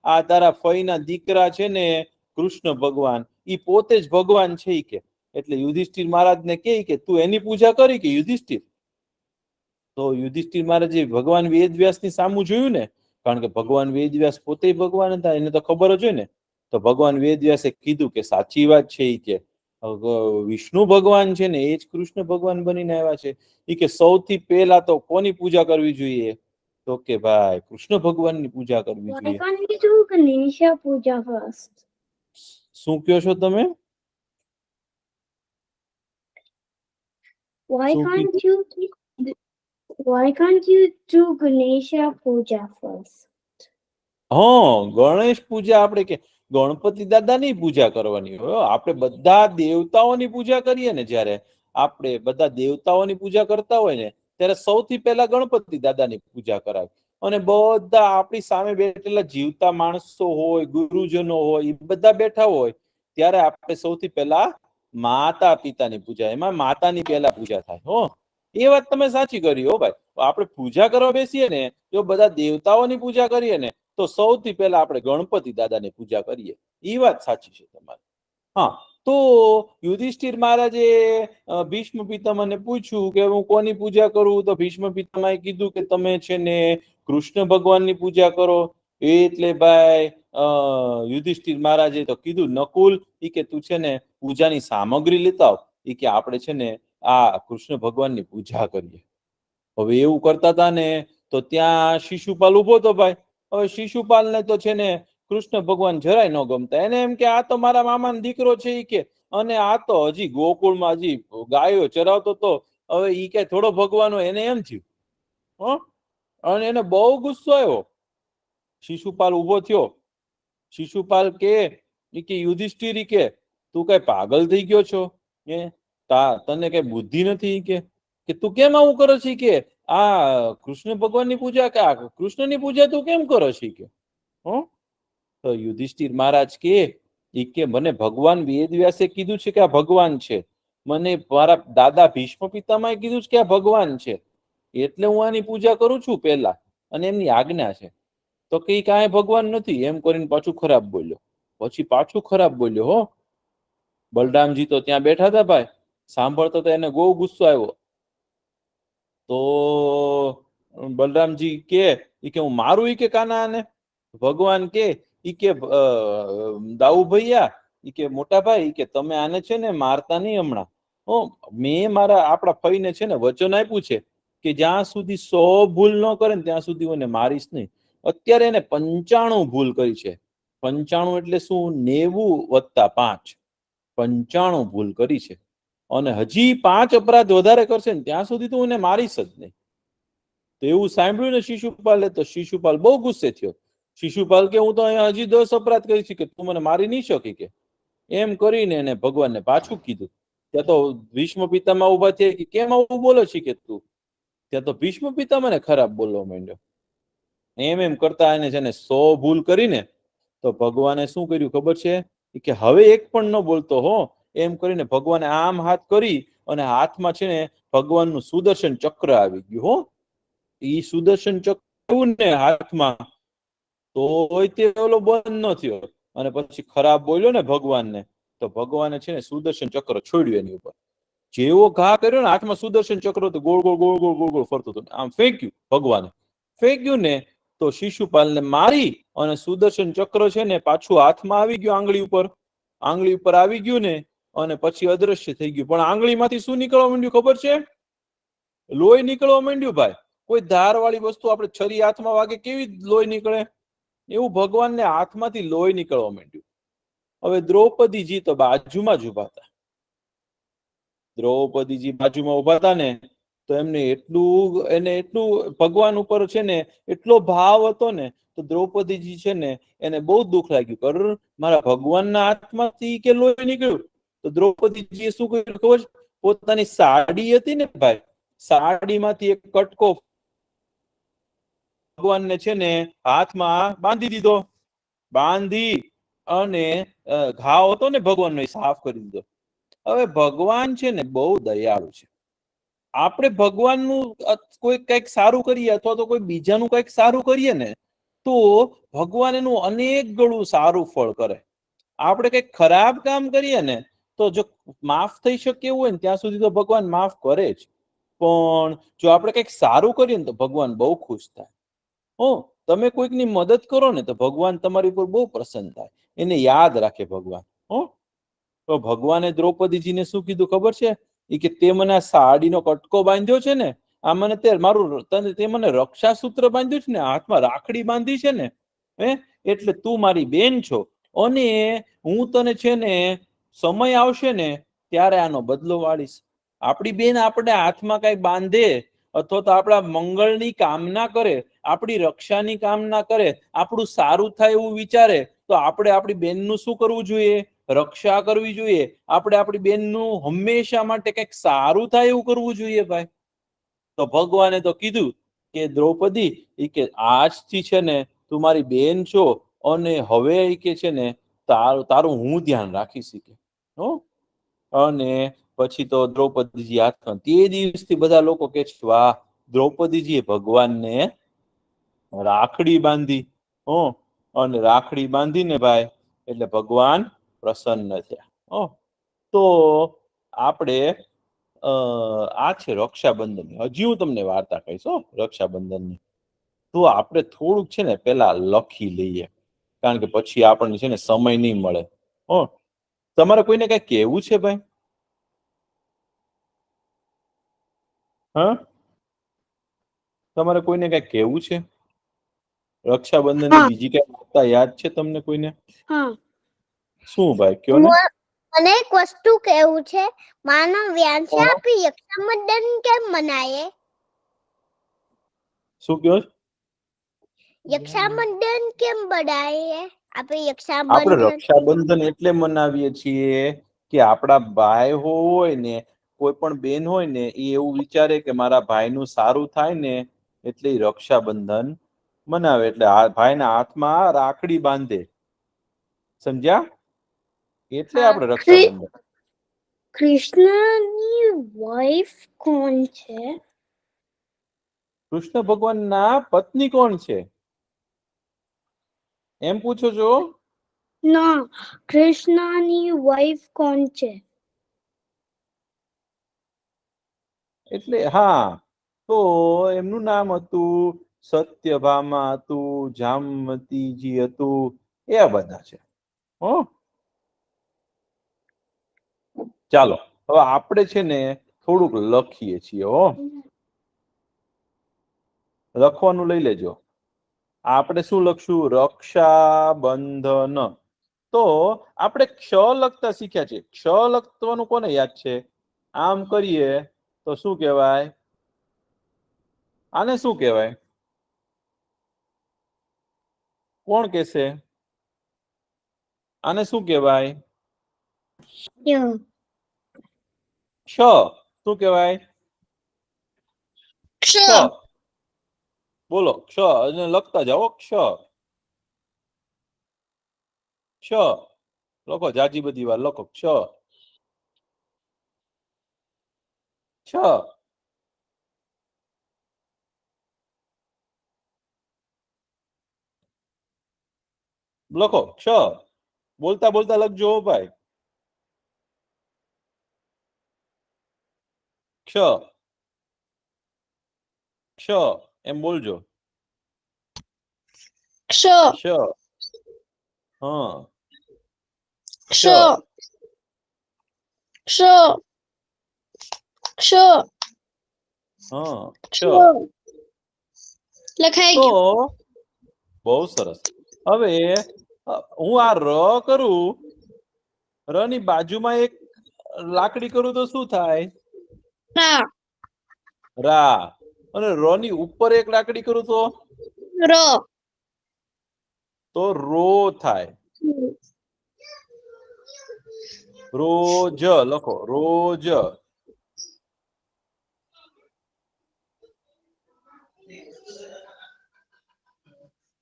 આ તારા ફઈના દીકરા છે ને કૃષ્ણ ભગવાન ઈ પોતે જ ભગવાન છે ઈ કે. એટલે યુધિષ્ઠિર મહારાજને કહે કે તું એની પૂજા કરી કે યુધિષ્ઠિર? તો યુધિષ્ઠિર મહારાજે ભગવાન વેદવ્યાસની સામું જોયું ને, કારણ કે ભગવાન વેદવ્યાસ પોતે ભગવાન હતા, એને તો ખબર જ હોય ને. તો ભગવાન વેદવ્યાસે કીધું કે સાચી વાત છે ઈ કે વિષ્ણુ ભગવાન છે ને એ જ કૃષ્ણ ભગવાન બનીને આવ્યા છે. ઈ કે સૌથી પહેલા તો કોની પૂજા કરવી જોઈએ? તો કે ભાઈ કૃષ્ણ ભગવાનની પૂજા કરવી Why જોઈએ. can't we do Ganesha Puja first? શું કહો છો તમે? Why શું can't કીધું? you do Ganesha Puja first? Ganesh પૂજા આપણે કે ગણપતિ દાદાની પૂજા કરવાની હોય. આપણે બધા દેવતાઓની પૂજા કરીએ ને, જ્યારે આપણે બધા દેવતાઓની પૂજા કરતા હોય ને ત્યારે સૌથી પહેલા ગણપતિ દાદાની પૂજા કરાય. અને બધા આપણી સામે બેઠેલા જીવતા માણસો હોય, ગુરુજનો હોય, એ બધા બેઠા હોય ત્યારે આપણે સૌથી પહેલા માતા પિતાની પૂજા, એમાં માતાની પહેલા પૂજા થાય. એ વાત તમે સાચી કરી હો ભાઈ. આપણે પૂજા કરવા બેસીએ ને, જો બધા દેવતાઓની પૂજા કરીએ ને તો સૌથી પહેલા આપણે ગણપતિ દાદાની પૂજા કરીએ. એ વાત સાચી છે તમારી. હા, તો યુધિષ્ઠિર મહારાજે ભીષ્મ પિતામહને પૂછ્યું કે હું કોની પૂજા કરું? તો ભીષ્મ પિતામહે કીધું કે તમે છે ને કૃષ્ણ ભગવાનની પૂજા કરો. એટલે ભાઈ યુધિષ્ઠિર મહારાજે તો કીધું નકુલ ઈ કે તું છે ને પૂજાની સામગ્રી લેતા આવ. ઈ કે આપણે છે ને આ કૃષ્ણ ભગવાનની પૂજા કરીએ. હવે એવું કરતા હતા ને તો ત્યાં શિશુપાલ ઉભો હતો ભાઈ. હવે શિશુપાલને તો છે ને કૃષ્ણ ભગવાન જરાય ન ગમતા. એને એમ કે આ તો મારા મામાનો દીકરો છે ઈ કે, અને આ તો હજી ગોકુળમાં હજી ગાયો ચરાવતો તો, હવે ઈ કે થોડો ભગવાન હોય, એને એમ થયું. અને એને બહુ ગુસ્સો આવ્યો. શિશુપાલ ઉભો થયો. શિશુપાલ કે યુધિષ્ઠિર કે તું કઈ પાગલ થઈ ગયો છો? તને કઈ બુદ્ધિ નથી? કે તું કેમ આવું કરો છે? કે આ કૃષ્ણ ભગવાનની પૂજા કે આ કૃષ્ણની પૂજા તું કેમ કરો છે? કે તો યુધિષ્ઠિર મહારાજ કે મને ભગવાન વેદવ્યાસે કીધું છે કે આ ભગવાન છે. મને મારા દાદા ભીષ્મ પિતામહે કીધું છે કે આ ભગવાન છે. એટલે હું આની પૂજા કરું છું પહેલા, અને એમની આજ્ઞા છે. તો કે કાંઈ ભગવાન નથી એમ કરીને પાછું ખરાબ બોલ્યો. પાછું ખરાબ બોલ્યો. બલરામજી તો ત્યાં બેઠા હતા ભાઈ, સાંભળતો તો એને બહુ ગુસ્સો આવ્યો. તો બલરામજી કે હું મારું કે કાના આને? ભગવાન કે દાઉ ભૈયા કે મોટા ભાઈ કે તમે આને છે ને મારતા નહીં હમણાં. મેં મારા આપણા ફઈને છે ને વચન આપ્યું છે કે જ્યાં સુધી 100 ભૂલ ન કરે ને ત્યાં સુધી હું એને મારીશ નહીં. અત્યારે એને 95 ભૂલ કરી છે. 95 એટલે શું? 90 + 5, 95 ભૂલ કરી છે. અને હજી 5 અપરાધ વધારે કરશે ને ત્યાં સુધી તો એને મારીશ જ નહીં. તો એવું સાંભળ્યું ને શિશુપાલે, તો શિશુપાલ બહુ ગુસ્સે થયો. શિશુપાલ કે હું તો અહીંયા હજી 10 અપરાધ કરી છે કે તું મને મારી નહીં શકી કે. એમ કરીને એને ભગવાનને પાછું કીધું. ત્યાં તો ભીષ્મ પિતામહ ઉભા થયા કે કેમ આવું બોલો છે કે તું? ત્યાં તો ભીષ્મ પિતામહને ખરાબ બોલવા માંડ્યો. એમ કરતા એને છે ને 100 ભૂલ કરીને તો ભગવાને શું કર્યું ખબર છે? કે હવે એક પણ ન બોલતો એમ કરીને ભગવાને આમ હાથ કરી અને હાથમાં છે ને ભગવાનનું સુદર્શન ચક્ર આવી ગયું. ઈ સુદર્શન ચક્ર ને હાથમાં તોય તે ઓલો બંધ ન થયો. અને પછી ખરાબ બોલ્યો ને ભગવાનને, તો ભગવાને છે ને સુદર્શન ચક્ર છોડ્યું એની ઉપર. જેવો ઘા કર્યો ને હાથમાં સુદર્શન ચક્ર તો ગોળ ગોળ ગોળ ગોળ ગોળ ગોળ ફરતું હતું. આમ ફેંક્યું ભગવાને. ફેંક્યું ને તો શિશુપાલને મારી અને સુદર્શન ચક્ર છે ને પાછું હાથમાં આવી ગયું, આંગળી ઉપર આવી ગયું ને, અને પછી અદ્રશ્ય થઈ ગયું. પણ આંગળીમાંથી શું નીકળવા માંડ્યું ખબર છે? લોહી નીકળવા માંડ્યું ભાઈ. કોઈ ધારવાળી વસ્તુ આપણે છરી હાથમાં વાગે કેવી લોહી નીકળે, એવું ભગવાનને હાથમાંથી લોહી નીકળવા માંડ્યું. હવે દ્રૌપદીજી તો બાજુમાં જ ઉભા હતા. દ્રૌપદીજી બાજુમાં ઉભા હતા ને તો એને એટલું ભગવાન ઉપર છે ને એટલો ભાવ હતો ને, તો દ્રૌપદીજી છે ને એને બહુ દુઃખ લાગ્યું. મારા ભગવાનના હાથમાંથી કે લોહી નીકળ્યું. તો દ્રૌપદીજીએ શું કર્યું ખબર? પોતાની સાડી હતી ને ભાઈ, સાડીમાંથી એક કટકો ભગવાનને છે ને હાથમાં બાંધી દીધો. બાંધી અને ઘાવ હતો ને ભગવાનનો સાફ કરી દીધો. હવે ભગવાન છે ને બહુ દયાળુ છે. આપણે ભગવાનનું કોઈ કંઈક સારું કરીએ અથવા તો કોઈ બીજાનું કંઈક સારું કરીએ ને તો ભગવાન એનું અનેક ગણું સારું ફળ કરે. આપણે કઈક ખરાબ કામ કરીએ ને તો જો માફ થઈ શકે એવું હોય ને ત્યાં સુધી તો ભગવાન માફ કરે જ, પણ જો આપણે કઈક સારું કરીએ ને તો ભગવાન બહુ ખુશ થાય. તમે કોઈકની મદદ કરો ને તો ભગવાન તમારી ઉપર બહુ પ્રસન્ન થાય, એને યાદ રાખે ભગવાન. તો ભગવાને દ્રૌપદીજીને શું કીધું ખબર છે? કે તે મને આ સાડીનો કટકો બાંધ્યો છે ને, આ મને તે મને રક્ષાસૂત્ર બાંધ્યું છે ને, હાથમાં રાખડી બાંધી છે ને, એટલે તું મારી બેન છો, અને હું તને છે ને સમય આવશે ને ત્યારે આનો બદલો વાળીશ. આપણી બેન આપણે હાથમાં કઈ બાંધે અથવા તો આપણા મંગળની કામના કરે, આપણી રક્ષાની કામના કરે, આપણું સારું થાય એવું વિચારે, તો આપણે આપણી બેનનું શું કરવું જોઈએ? રક્ષા કરવી જોઈએ. આપણે આપણી બેનનું હંમેશા માટે કંઈક સારું થાય એવું કરવું જોઈએ ભાઈ. તો ભગવાને તો કીધું કે દ્રૌપદી કે આજથી છે ને તું મારી બેન છો, અને હવે કે છે ને તારું હું ધ્યાન રાખીશ કે અને પછી તો દ્રૌપદીજી હાથમાં, તે દિવસથી બધા લોકો કે છે વાહ, દ્રૌપદીજીએ ભગવાનને રાખડી બાંધી. અને રાખડી બાંધીને ભાઈ એટલે ભગવાન પ્રસન્ન થયા. તો આપણે આ છે રક્ષાબંધન. હજી હું તમને વાર્તા કહીશ રક્ષાબંધનની. તો આપણે થોડુંક છે ને પેલા લખી લઈએ, કારણ કે પછી આપણને છે ને સમય નહીં મળે. તમારે કોઈને કઈ કહેવું છે ભાઈ? તમારે કોઈને કઈ કહેવું છે? રક્ષાબંધનની બીજી કઈ વાર્તા યાદ છે તમને કોઈને? શું ભાઈ કયો ને? મને એક વસ્તુ કહેવું છે, માનવ વ્યાંશે આપી રક્ષાબંધન કેમ મનાય? શું કયો? રક્ષાબંધન કેમ બનાય? આપણે રક્ષાબંધન એટલે મનાવીએ છીએ કે આપણા ભાઈ હોય ને, કોઈ પણ બેન હોય ને, એ એવું વિચારે કે મારા ભાઈનું સારું થાય ને, એટલે રક્ષાબંધન મનાવે. એટલે ભાઈના હાથમાં રાખડી બાંધે. સમજ્યા? એટલે આપણે રક્ષાબંધન. કૃષ્ણની વાઇફ કોણ છે? કૃષ્ણ ભગવાનના પત્ની કોણ છે એમ પૂછો છો? ના, કૃષ્ણની વાઇફ કોણ છે? એટલે હા, તો એમનું નામ હતું સત્યભામા હતું, જામવતીજી હતું, એ બધા છે. ચાલો હવે આપણે છે ને થોડુંક લખીએ છીએ. લખવાનું લઈ લેજો. આપણે શું લખશું? રક્ષાબંધન. તો આપણે ક્ષ લખતા શીખ્યા છીએ. ક્ષ લખવાનું કોને યાદ છે? આમ કરીએ તો શું કહેવાય? આને શું કહેવાય? કોણ કહેશે? આને શું કહેવાય? ક્ષ. શું કહેવાય? ક્ષ. બોલો ક્ષ. અને લખતા જાઓ ક્ષ. ક્ષ લખો, જાજી બધી વાર લખો. ક્ષ. ક્ષ. લખો ક્ષ. બોલતા બોલતા લખજો ભાઈ. ક્ષ. ક્ષ એમ બોલજો. ક્ષ. ક્ષ. હા. ક્ષ. ક્ષ. ક્ષ. હા. ક્ષ. લખાઈ તો ગયું. બહુ સરસ. હવે હું આ ર કરું, ર ની બાજુમાં એક લાકડી કરું તો શું થાય? રા. રા. અને ર ની ઉપર એક લાકડી કરું તો? ર. તો રો થાય. રોજ લખો. રોજ.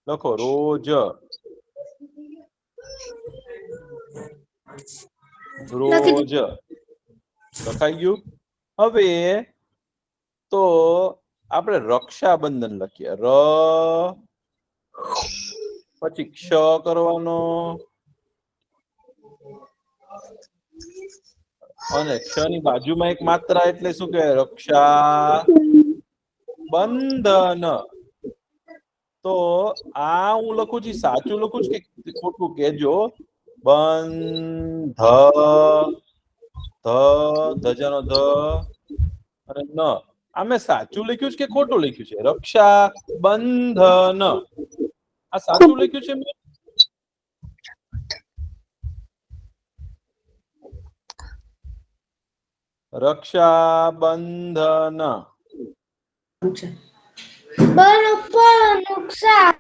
લખો રોજ. રોજ. લખાઈ ગયું? હવે તો આપણે રક્ષાબંધન લખીએ. ર પછી ક્ષ કરવાનો, અને ક્ષની બાજુમાં એક માત્રા એટલે શું કહેવાય? રક્ષા બંધન. તો આ હું લખું છું સાચું લખું છું કે ખોટું કહેજો. બંધ ધજાનો ધ અને ન. આ મેં સાચું લખ્યું છે કે ખોટું લખ્યું છે? રક્ષા બંધન આ સાચું લખ્યું છે મેં? રક્ષા બંધન. બરોબર નુકસાન.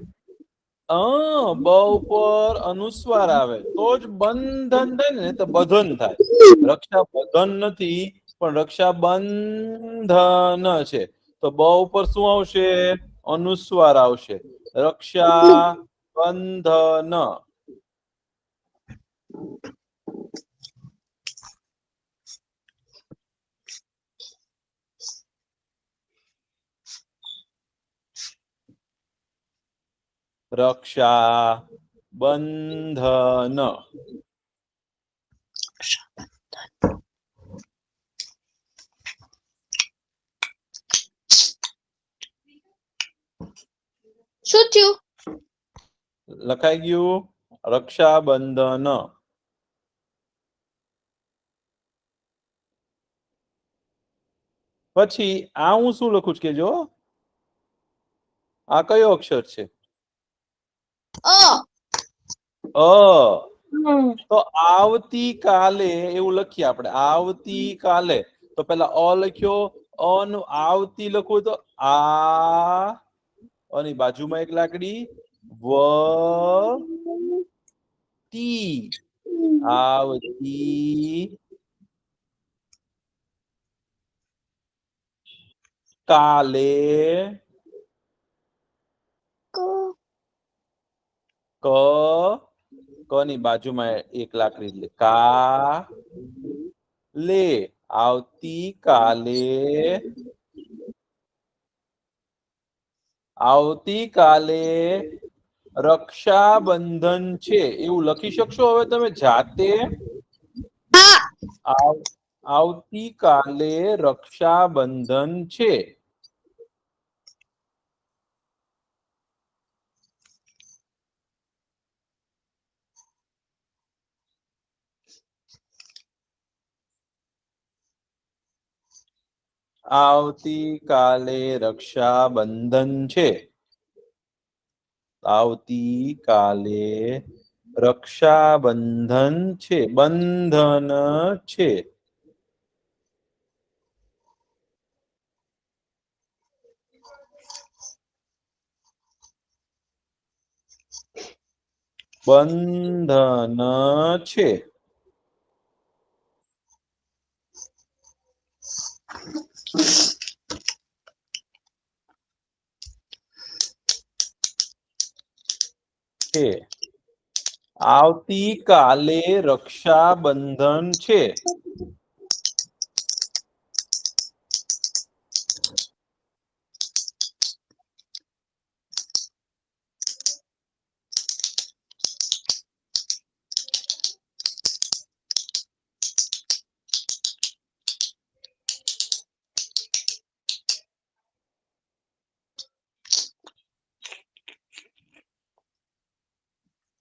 બ ઉપર અનુસ્વાર આવે તો જ બંધન થાય ને, તો બધન થાય. રક્ષા બધન નથી પણ રક્ષા બંધન છે. તો બ ઉપર શું આવશે? અનુસ્વાર આવશે. રક્ષા બંધન. રક્ષા બંધન. શું થયું? લખાઈ ગયું? રક્ષાબંધન. પછી આ હું શું લખું છું કે જો આ કયો અક્ષર છે? અ. તો આવતીકાલે એવું લખીએ આપણે. આવતીકાલે તો પેલા અ લખ્યો. અ નું આવતી લખવું તો આ અને બાજુમાં એક લાકડી વ તી. આવતી કાલે ક ની બાજુમાં એક લાકડી એટલે કા લે. આવતી કાલે આવતીકાલે રક્ષાબંધન છે એવું લખી શકશો હવે તમે જાતે? આવતીકાલે રક્ષાબંધન છે. આવતીકાલે રક્ષાબંધન છે. આવતીકાલે રક્ષાબંધન છે. બંધન છે. બંધન છે. આવતીકાલે રક્ષાબંધન છે.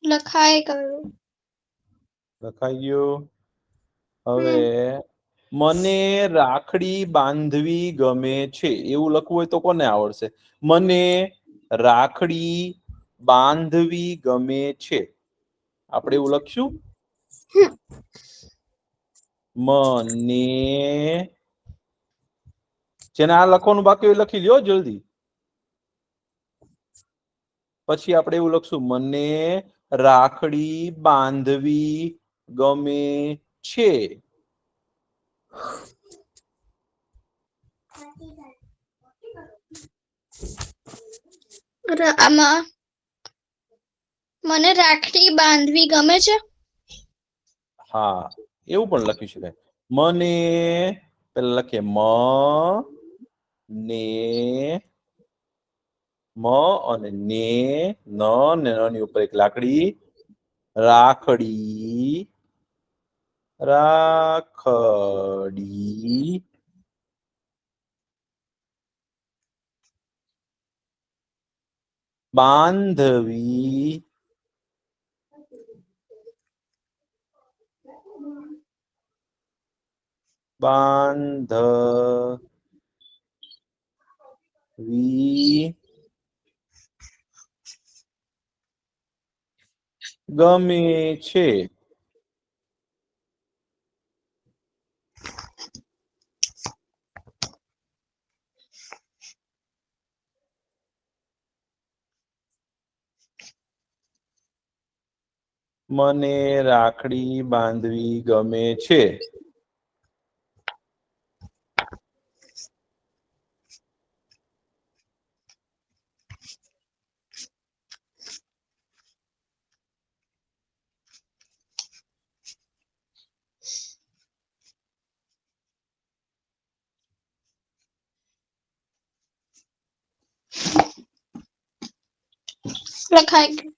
લખાઈ ગયું. લખાઈ ગયું? હવે મને રાખડી બાંધવી ગમે છે એવું લખવું હોય તો કોને આવડશે? મને રાખડી બાંધવી ગમે છે. આપણે એવું લખશું? મને જેને આ લખવાનું બાકી હોય લખી લ્યો જલ્દી. પછી આપણે એવું લખશું મને રાખડી બાંધવી ગમે છે. આમાં મને રાખડી બાંધવી ગમે છે. હા એવું પણ લખી શકાય. મને પેલા લખીએ ને મ અને ને ન ને ની ઉપર એક લાકડી રાખડી રાખડી બાંધવી ગમે છે. મને રાખડી બાંધવી ગમે છે. લખાઈ ગયું.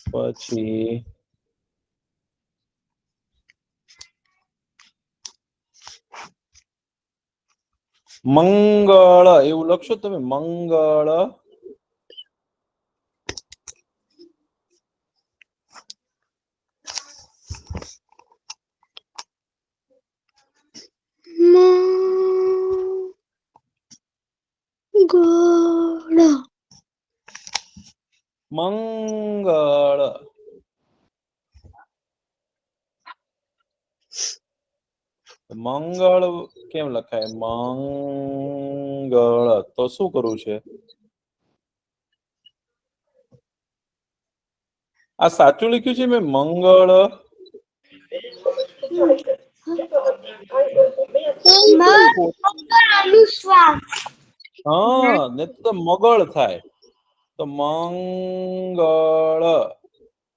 પછી મંગળ એવું લખશો તમે મંગળ મંગળ મંગળ કેમ લખાય મંગળ તો શું કરવું છે આ સાચું લખ્યું છે મેં મંગળ અનુસ્વાર હા ને તો મગળ થાય તો મંગળ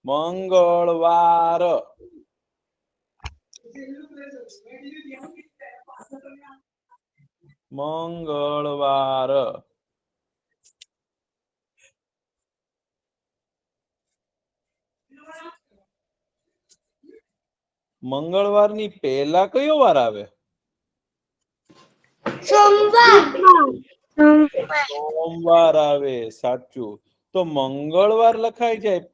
મંગળવાર મંગળવાર મંગળવારની પહેલા કયો વાર આવે સોમવાર સોમવાર આવે સાચું તો મંગળવાર લખાઈ જાય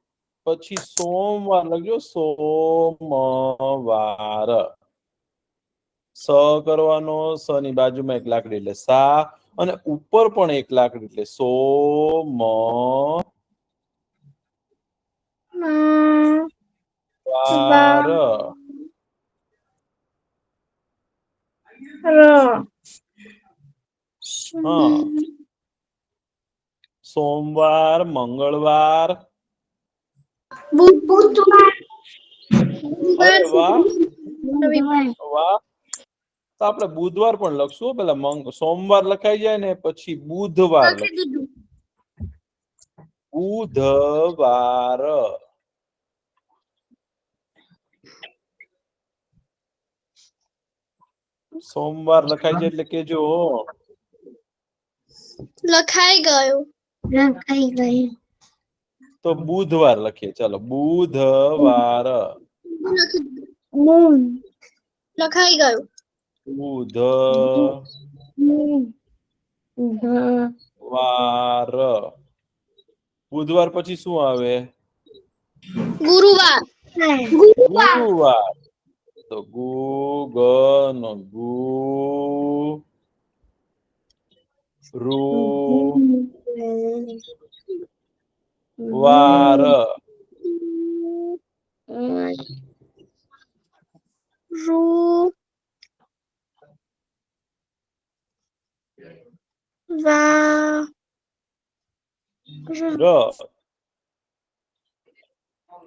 પછી સોમવાર લખજો સોમવાર સ કરવાનો સ ની બાજુમાં એક લાકડી એટલે સા અને ઉપર પણ એક લાકડી એટલે વાર હા સોમવાર મંગળવાર બુધવાર અરે વાહ વાહ તો આપણે બુધવાર પણ લખશું પેલા સોમવાર લખાઈ જાય ને પછી બુધવાર લખશું બુધવાર સોમવાર લખાય છે એટલે કેજો લખાઈ ગયું તો બુધવાર લખીએ ચાલો બુધવાર લખાઈ ગયું બુધવાર બુધવાર પછી શું આવે ગુરુવાર ગુરુવાર તો ગુ ગ નો ગુ રૂ વાર ર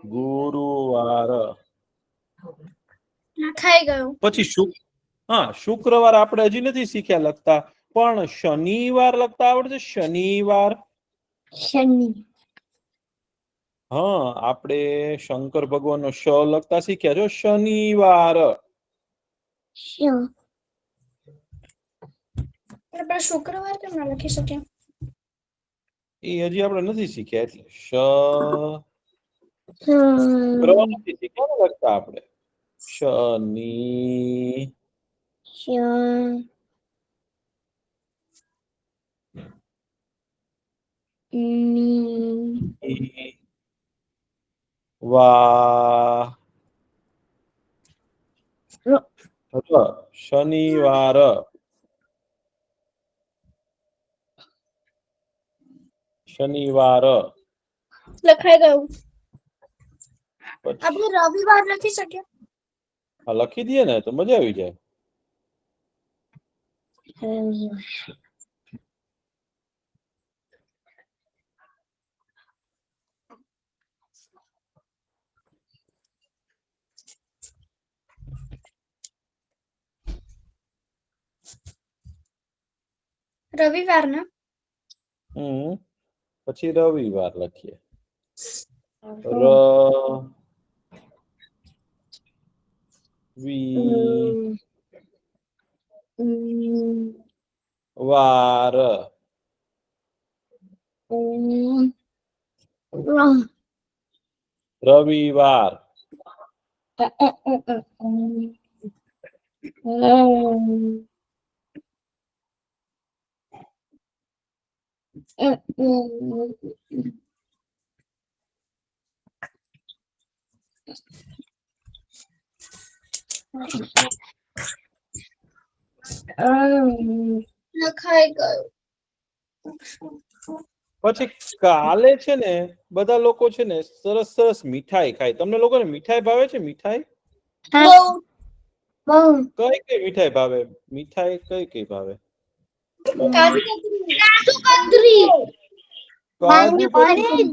ગુરુવાર લખાઈ ગયું પછી હા શુક્રવાર આપણે હજી નથી શીખ્યા લખતા પણ શનિવાર લખતા આવડશે શનિવાર હા આપણે શંકર ભગવાન નો શ લખતા શીખ્યા છો શનિવાર આપણે શુક્રવાર કેમ ના લખી શકીએ એ હજી આપણે નથી શીખ્યા એટલે શ ગ્રહ નથી શીખ્યા ને લખતા આપણે. શનિ વા શનિવાર શનિવાર લખાઈ ગયું. પછી આપણે રવિવાર લખી શકીએ. હા, લખી દઈએ ને તો મજા આવી જાય. રવિવાર ને પછી રવિવાર લખીએ. ર વી વાર રવિવાર લખાઈ ગયું. પછી કાલે છે ને બધા લોકો છે ને સરસ સરસ મીઠાઈ ખાય. તમને લોકોને મીઠાઈ ભાવે છે? મીઠાઈ કઈ કઈ મીઠાઈ ભાવે? મીઠાઈ કઈ કઈ ભાવે? કાજુ કતરી. કાજુ કતરી,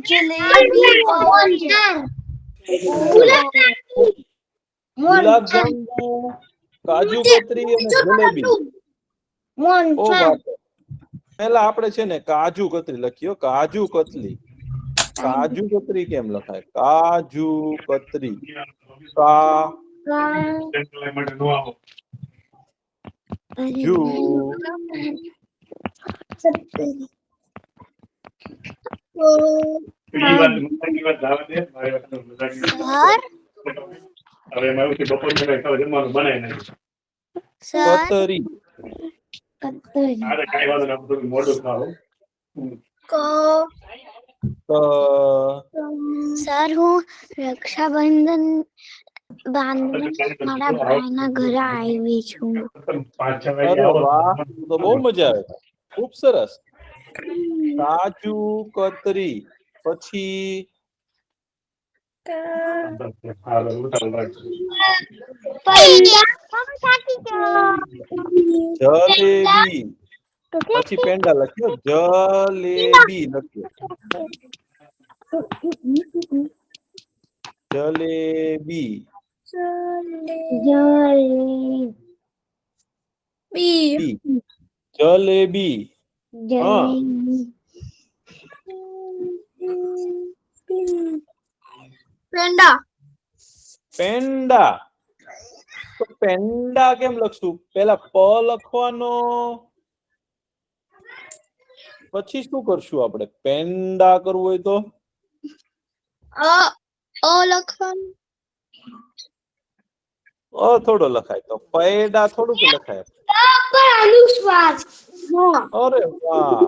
ગુલાબ જાંબુ, કાજુ કતરી અને જલેબી. ઓ બાપ રે. પહેલા આપણે છે ને કાજુ કતરી લખીએ. કાજુ કતરી. કાજુ કતરી કેમ લખાય? કાજુ કતરી. કાજુ કતરી. સર હું રક્ષાબંધન બાંધવા મારા ભાઈના ઘરે આવી છું. અરે વાહ, તો બહુ મજા આવે. ખૂબ સરસ. કાજુ કતરી. પછી જલેબી. પછી પેંડા લખ્યો. જલેબી લખ્યો. જલેબી. બી. જલેબી. હા. પેંડા. પેંડા. તો પેંડા કેમ લખશું? પેલા પ લખવાનો, પછી શું કરશું આપણે? પેંડા કરવું હોય તો લખવાનું. થોડો લખાય. તો પેડા થોડુંક લખાય. અનુસ્વાર. અરે વાહ,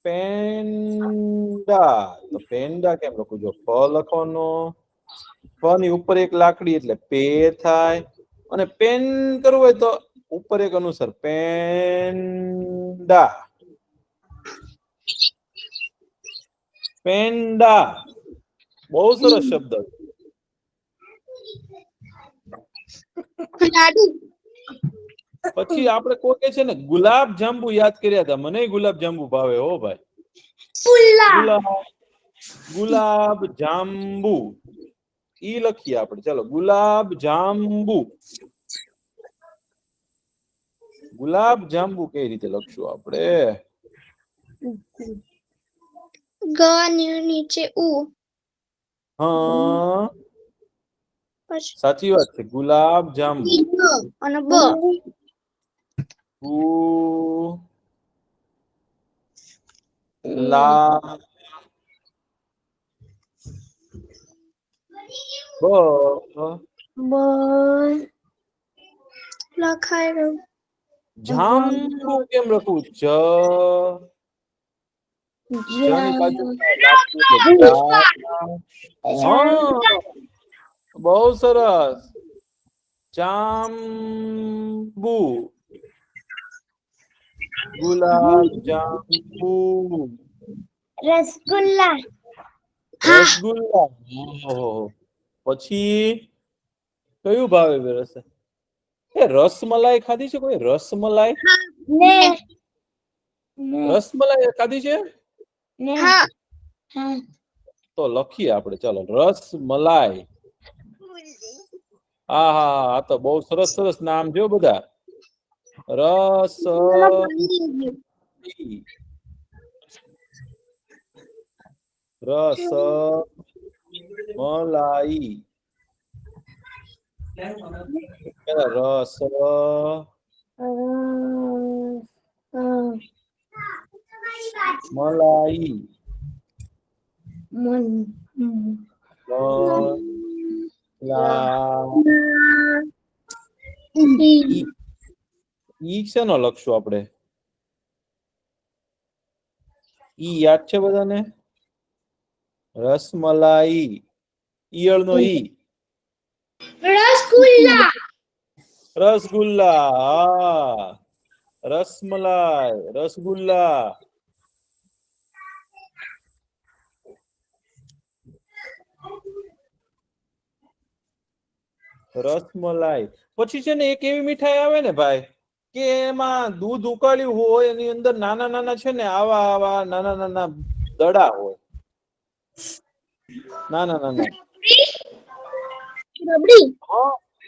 પેંડા. તો પેંડા કેમ લખું? જો પ લખવાનો, પ ની ઉપર એક લાકડી એટલે પે થાય. અને પેન કરવું હોય તો ઉપર એક અનુસાર પેંડા. પેંડા બહુ સરસ શબ્દ. લાડુ. પછી આપણે કોઈ છે ને ગુલાબ જાંબુ યાદ કર્યા હતા. મને ગુલાબ જાંબુ ભાવે. હો ભાઈ, ગુલાબ જાંબુ ઈ લખીએ આપણે. ચાલો, ગુલાબ જાંબુ. ગુલાબ જાંબુ કઈ રીતે લખશું આપણે? ગ નીચે ઉ. હા, પછી સાચી વાત છે. ગુલાબ જાંબુ. અને બ. બ લખાઈ ગયું. જાંબુ કેમ લખવું? જની બાજુ બહુ સરસ. જાંબુ, ગુલાબ જાંબુ, રસગુલ્લા રસગુલ્લા. ઓહો. પછી કયું ભાવે રસ? એ રસમલાઈ ખાધી છે કોઈ? રસમલાઈ, ને રસમલાઈ ખાધી છે? ને હા. હા તો લખીએ આપણે, ચાલો, રસમલાઈ. હા હા, આ તો બહુ સરસ સરસ નામ જો બધા. રસ રસ મલાઈ, રસ મલાઈ, ઈ શેનો લખશું આપણે? ઈ યાદ છે બધાને? રસમલાઈ, ઈયળ નો ઈ. રસગુલ્લા. રસગુલ્લા. હા, રસમલાઈ, રસગુલ્લા. રસમલાઈ. પછી છે ને એક એવી મીઠાઈ આવે ને ભાઈ, કે એમાં દૂધ ઉકાળ્યું હોય, એની અંદર નાના નાના છે ને આવા આવા નાના નાના દડા હોય. નાના નાના. રબડી.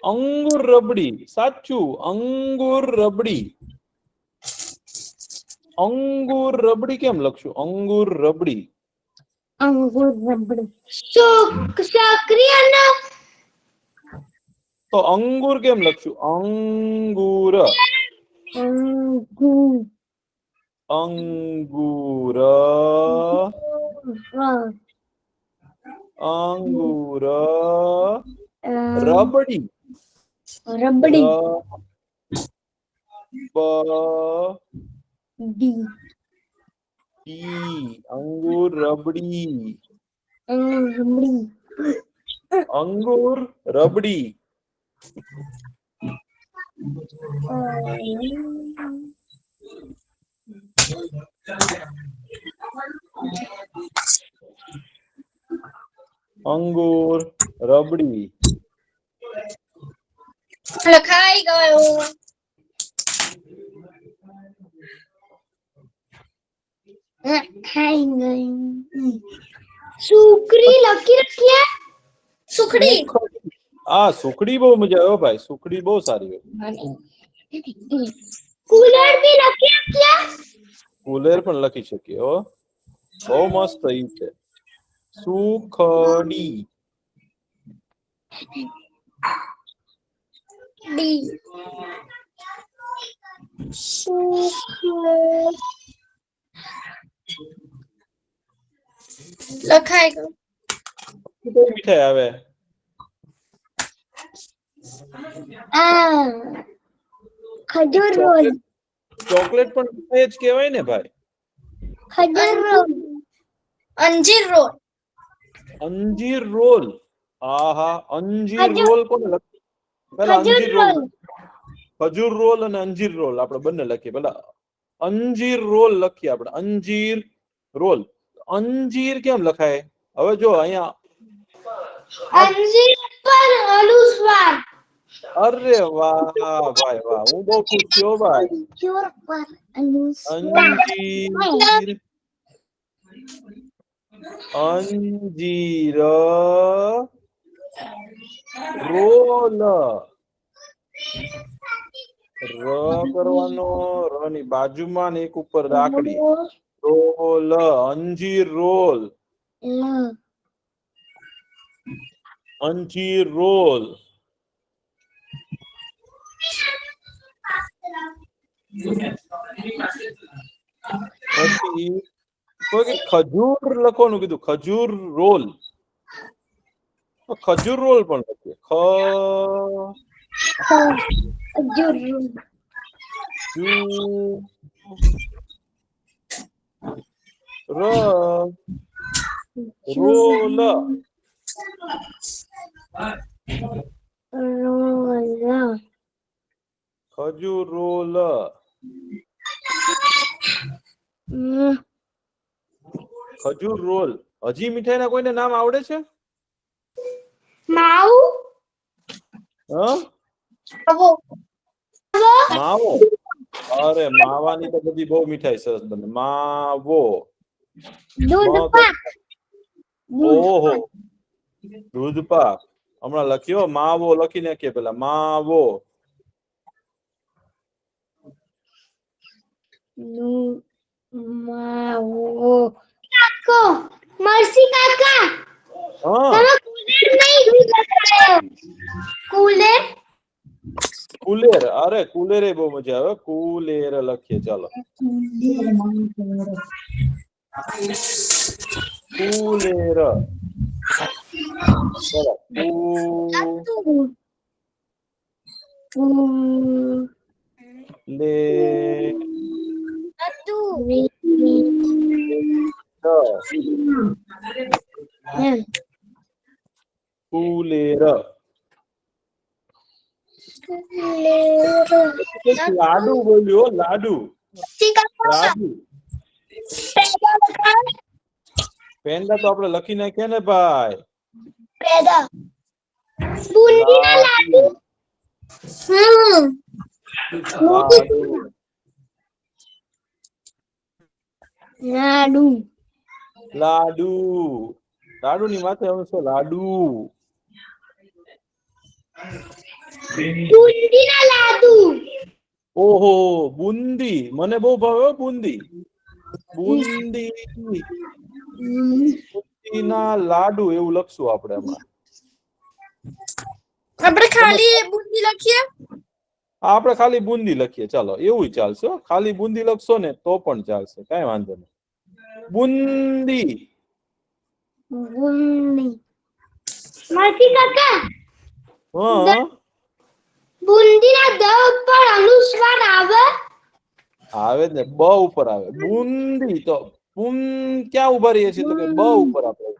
અંગુર રબડી. સાચું, અંગુર રબડી. અંગુર રબડી કેમ લખશું? અંગુર રબડી. અંગુર રબડી. સક્રિય તો અંગુર કેમ લખશું? અંગુર. અંગુર. અંગુર રબડી. રબડી. અંગુર રબડી. રબડી. અંગુર રબડી. અંગુર રબડી. લખાઈ ગયું. ખાઈ ગઈ. સુકરી લખી રાખીએ. સુખડી. આ સુખડી બહુ મજા આવે ભાઈ, સુખડી બહુ સારી હોય. કુલર બી લખી રાખીએ. કુલેર પણ લખી શકીએ. હો, બહુ મસ્ત ઈ છે. સુખડી. ડી. લખાઈ ગયું. કઈ મીઠાઈ આવે? ખજૂર રોલ. ચોકલેટ પણ મીઠાઈ જ કહેવાય ને ભાઈ. ખજૂર રોલ. અંજીર રોલ. અંજીર રોલ. આહા, અંજીર રોલ કોને લખી? પેલા અંજીર રોલ. ખજૂર રોલ અને અંજીર રોલ આપણે બંને લખીએ. પેલા અંજીર રોલ લખીએ આપણે. અંજીર રોલ. અંજીર કેમ લખાય? હવે જો અહીંયા અંજીર પર અનુસ્વાર. અરે વાહ ભાઈ વાહ, હું બહુ ખુશ થયો ભાઈ. અંજીર. અંજીર રોલ. ર કરવાનો, ર ની બાજુમાં ને એક ઉપર રાખડી. રોલ, અંજીર રોલ. અંજીર રોલ. પછી કોઈ ખજૂર લખવાનું કીધું. ખજૂર રોલ. ખજૂર રોલ પણ લખીએ. ખજૂર રોલ. રોલ ખજૂર રોલ. ખજૂર રોલ. હજી મીઠાઈના કોઈને નામ આવડે છે? માઉ હા, માવો. અરે માવાની તો બધી બહુ મીઠાઈ સરસ બને. માવો. દૂધ પાક ઓહો, દૂધ પાક. હમણાં લખ્યો માવો, લખી નાખીએ પેલા માવો. માવો કાકો મરસી કાકા હા, તમે કુલેર નહીં લખાયો કુલેર કુલેર. અરે કુલેર બહુ મજા આવે. કુલેર લખીએ ચાલો. કુલેર. કુલેર. લાડુ બોલ્યો. લાડુ. લાડુ. પેંડા તો આપણે લખી નાખ્યા ને ભાઈ. પેદા બુંદીના લાડુ લાડુ લાડુ. લાડુ ની માથે હવે શું? લાડુ. બુંદીના લાડુ ઓહો, બુંદી. મને બહુ ભાવે બુંદી. બુંદી. બુંદીના લાડુ એવું લખશું આપણે હમણાં. આપણે ખાલી બુંદી લખીએ. આપણે ખાલી બુંદી લખીએ ચાલો. એવું ચાલશે. ખાલી બુંદી લખશો ને તો પણ ચાલશે, કઈ વાંધો નહીં. બુંદી. મરસી કાકા હા, બુંદીના દ ઉપર અનુસ્વાર આવે. આવે ને. બ ઉપર આવે. બુંદી તો બુન ક્યાં ઉભા રહીએ છીએ? તો કે બ ઉપર આપણે.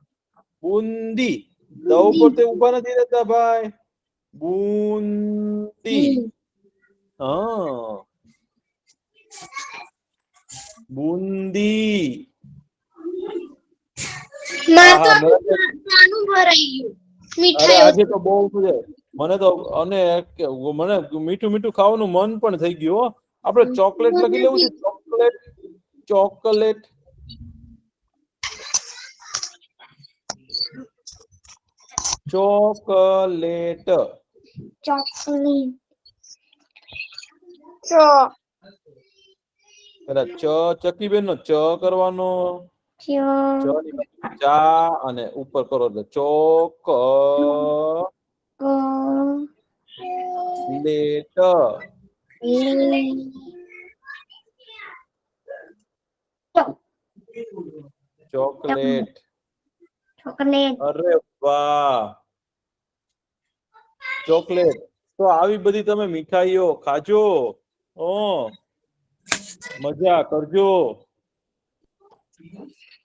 બુંદી. દ ઉપર તે ઉભા નથી રહેતા ભાઈ. બુંદી. હા, બુંદી. ના તો નાનું ભરાઈ ગયું અરે મીઠાઈ આજે તો બહુ મજા આવી. મને તો અને મને મીઠું મીઠું ખાવાનું મન પણ થઈ ગયું હો. આપણે ચોકલેટ લખી લેવું છે. ચોકલેટ. ચોકલેટ. ચોકલેટ. ચોકલેટ પેલા ચકી બેન નો ચ કરવાનો. ચ ની બાજુ ચા અને ઉપર કરો એટલે ચોક લેટ. ચોકલેટ. ચોકલેટ અરે વાહ, ચોકલેટ. તો આવી બધી તમે મીઠાઈઓ ખાજો. મજા કરજો.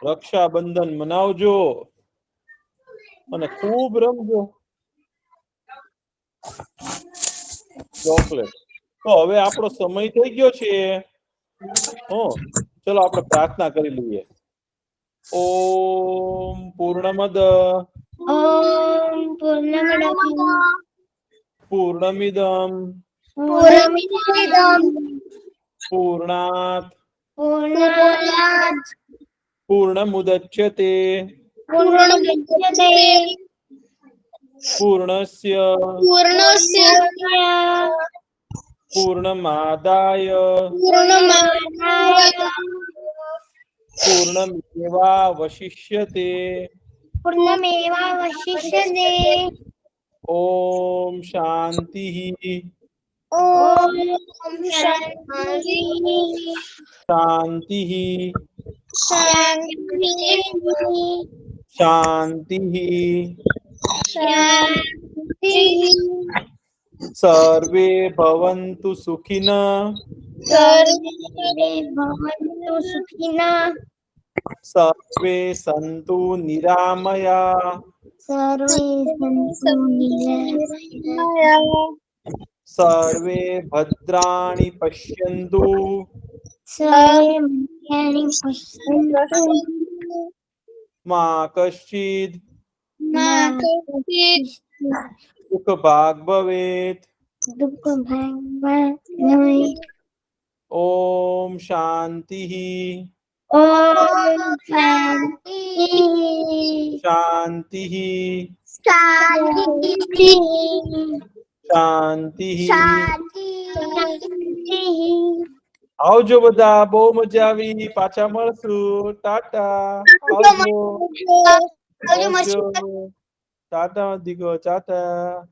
રક્ષાબંધન મનાવજો અને ખૂબ રમજો. ચોકલેટ. તો હવે આપણો સમય થઈ ગયો છે. ચલો આપણે પ્રાર્થના કરી લઈએ. ઓમ પૂર્ણમદ પૂર્ણમિદમ પૂર્ણાત પૂર્ણમુદચ્યતે પૂર્ણસ્ય પૂર્ણમાદાય પૂર્ણમેવાવશિષ્યતે. પૂર્ણમેવાવશિષ્યતે. ઓમ શાંતિ. ઓમ શાંતિ. શાંતિ. શાંતિ. શાંતિઃ સર્વે ભવन्तु સુખિનઃ સર્વે ભવन्तु સુખિનઃ સર્વે સन्तુ નિરામયા સર્વે સन्तુ નિરામયા સર્વે ભદ્રાણિ પશ્યन्तુ સર્વે ભદ્રાણિ પશ્યन्तુ મા કશ્ચિદ મા કશ્ચિદ દુઃખ ભાગ ભવેત. દુઃખ ભાગ ઓમ શાંતિ ઓમ શાંતિ શાંતિ શાંતિ શાંતિ. શાંતિ આવજો બધા, બહુ મજા આવી. પાછા મળશું. ટાટા. આવજો. આવજો આવજો. ટાટા દીકરો, ટાટા.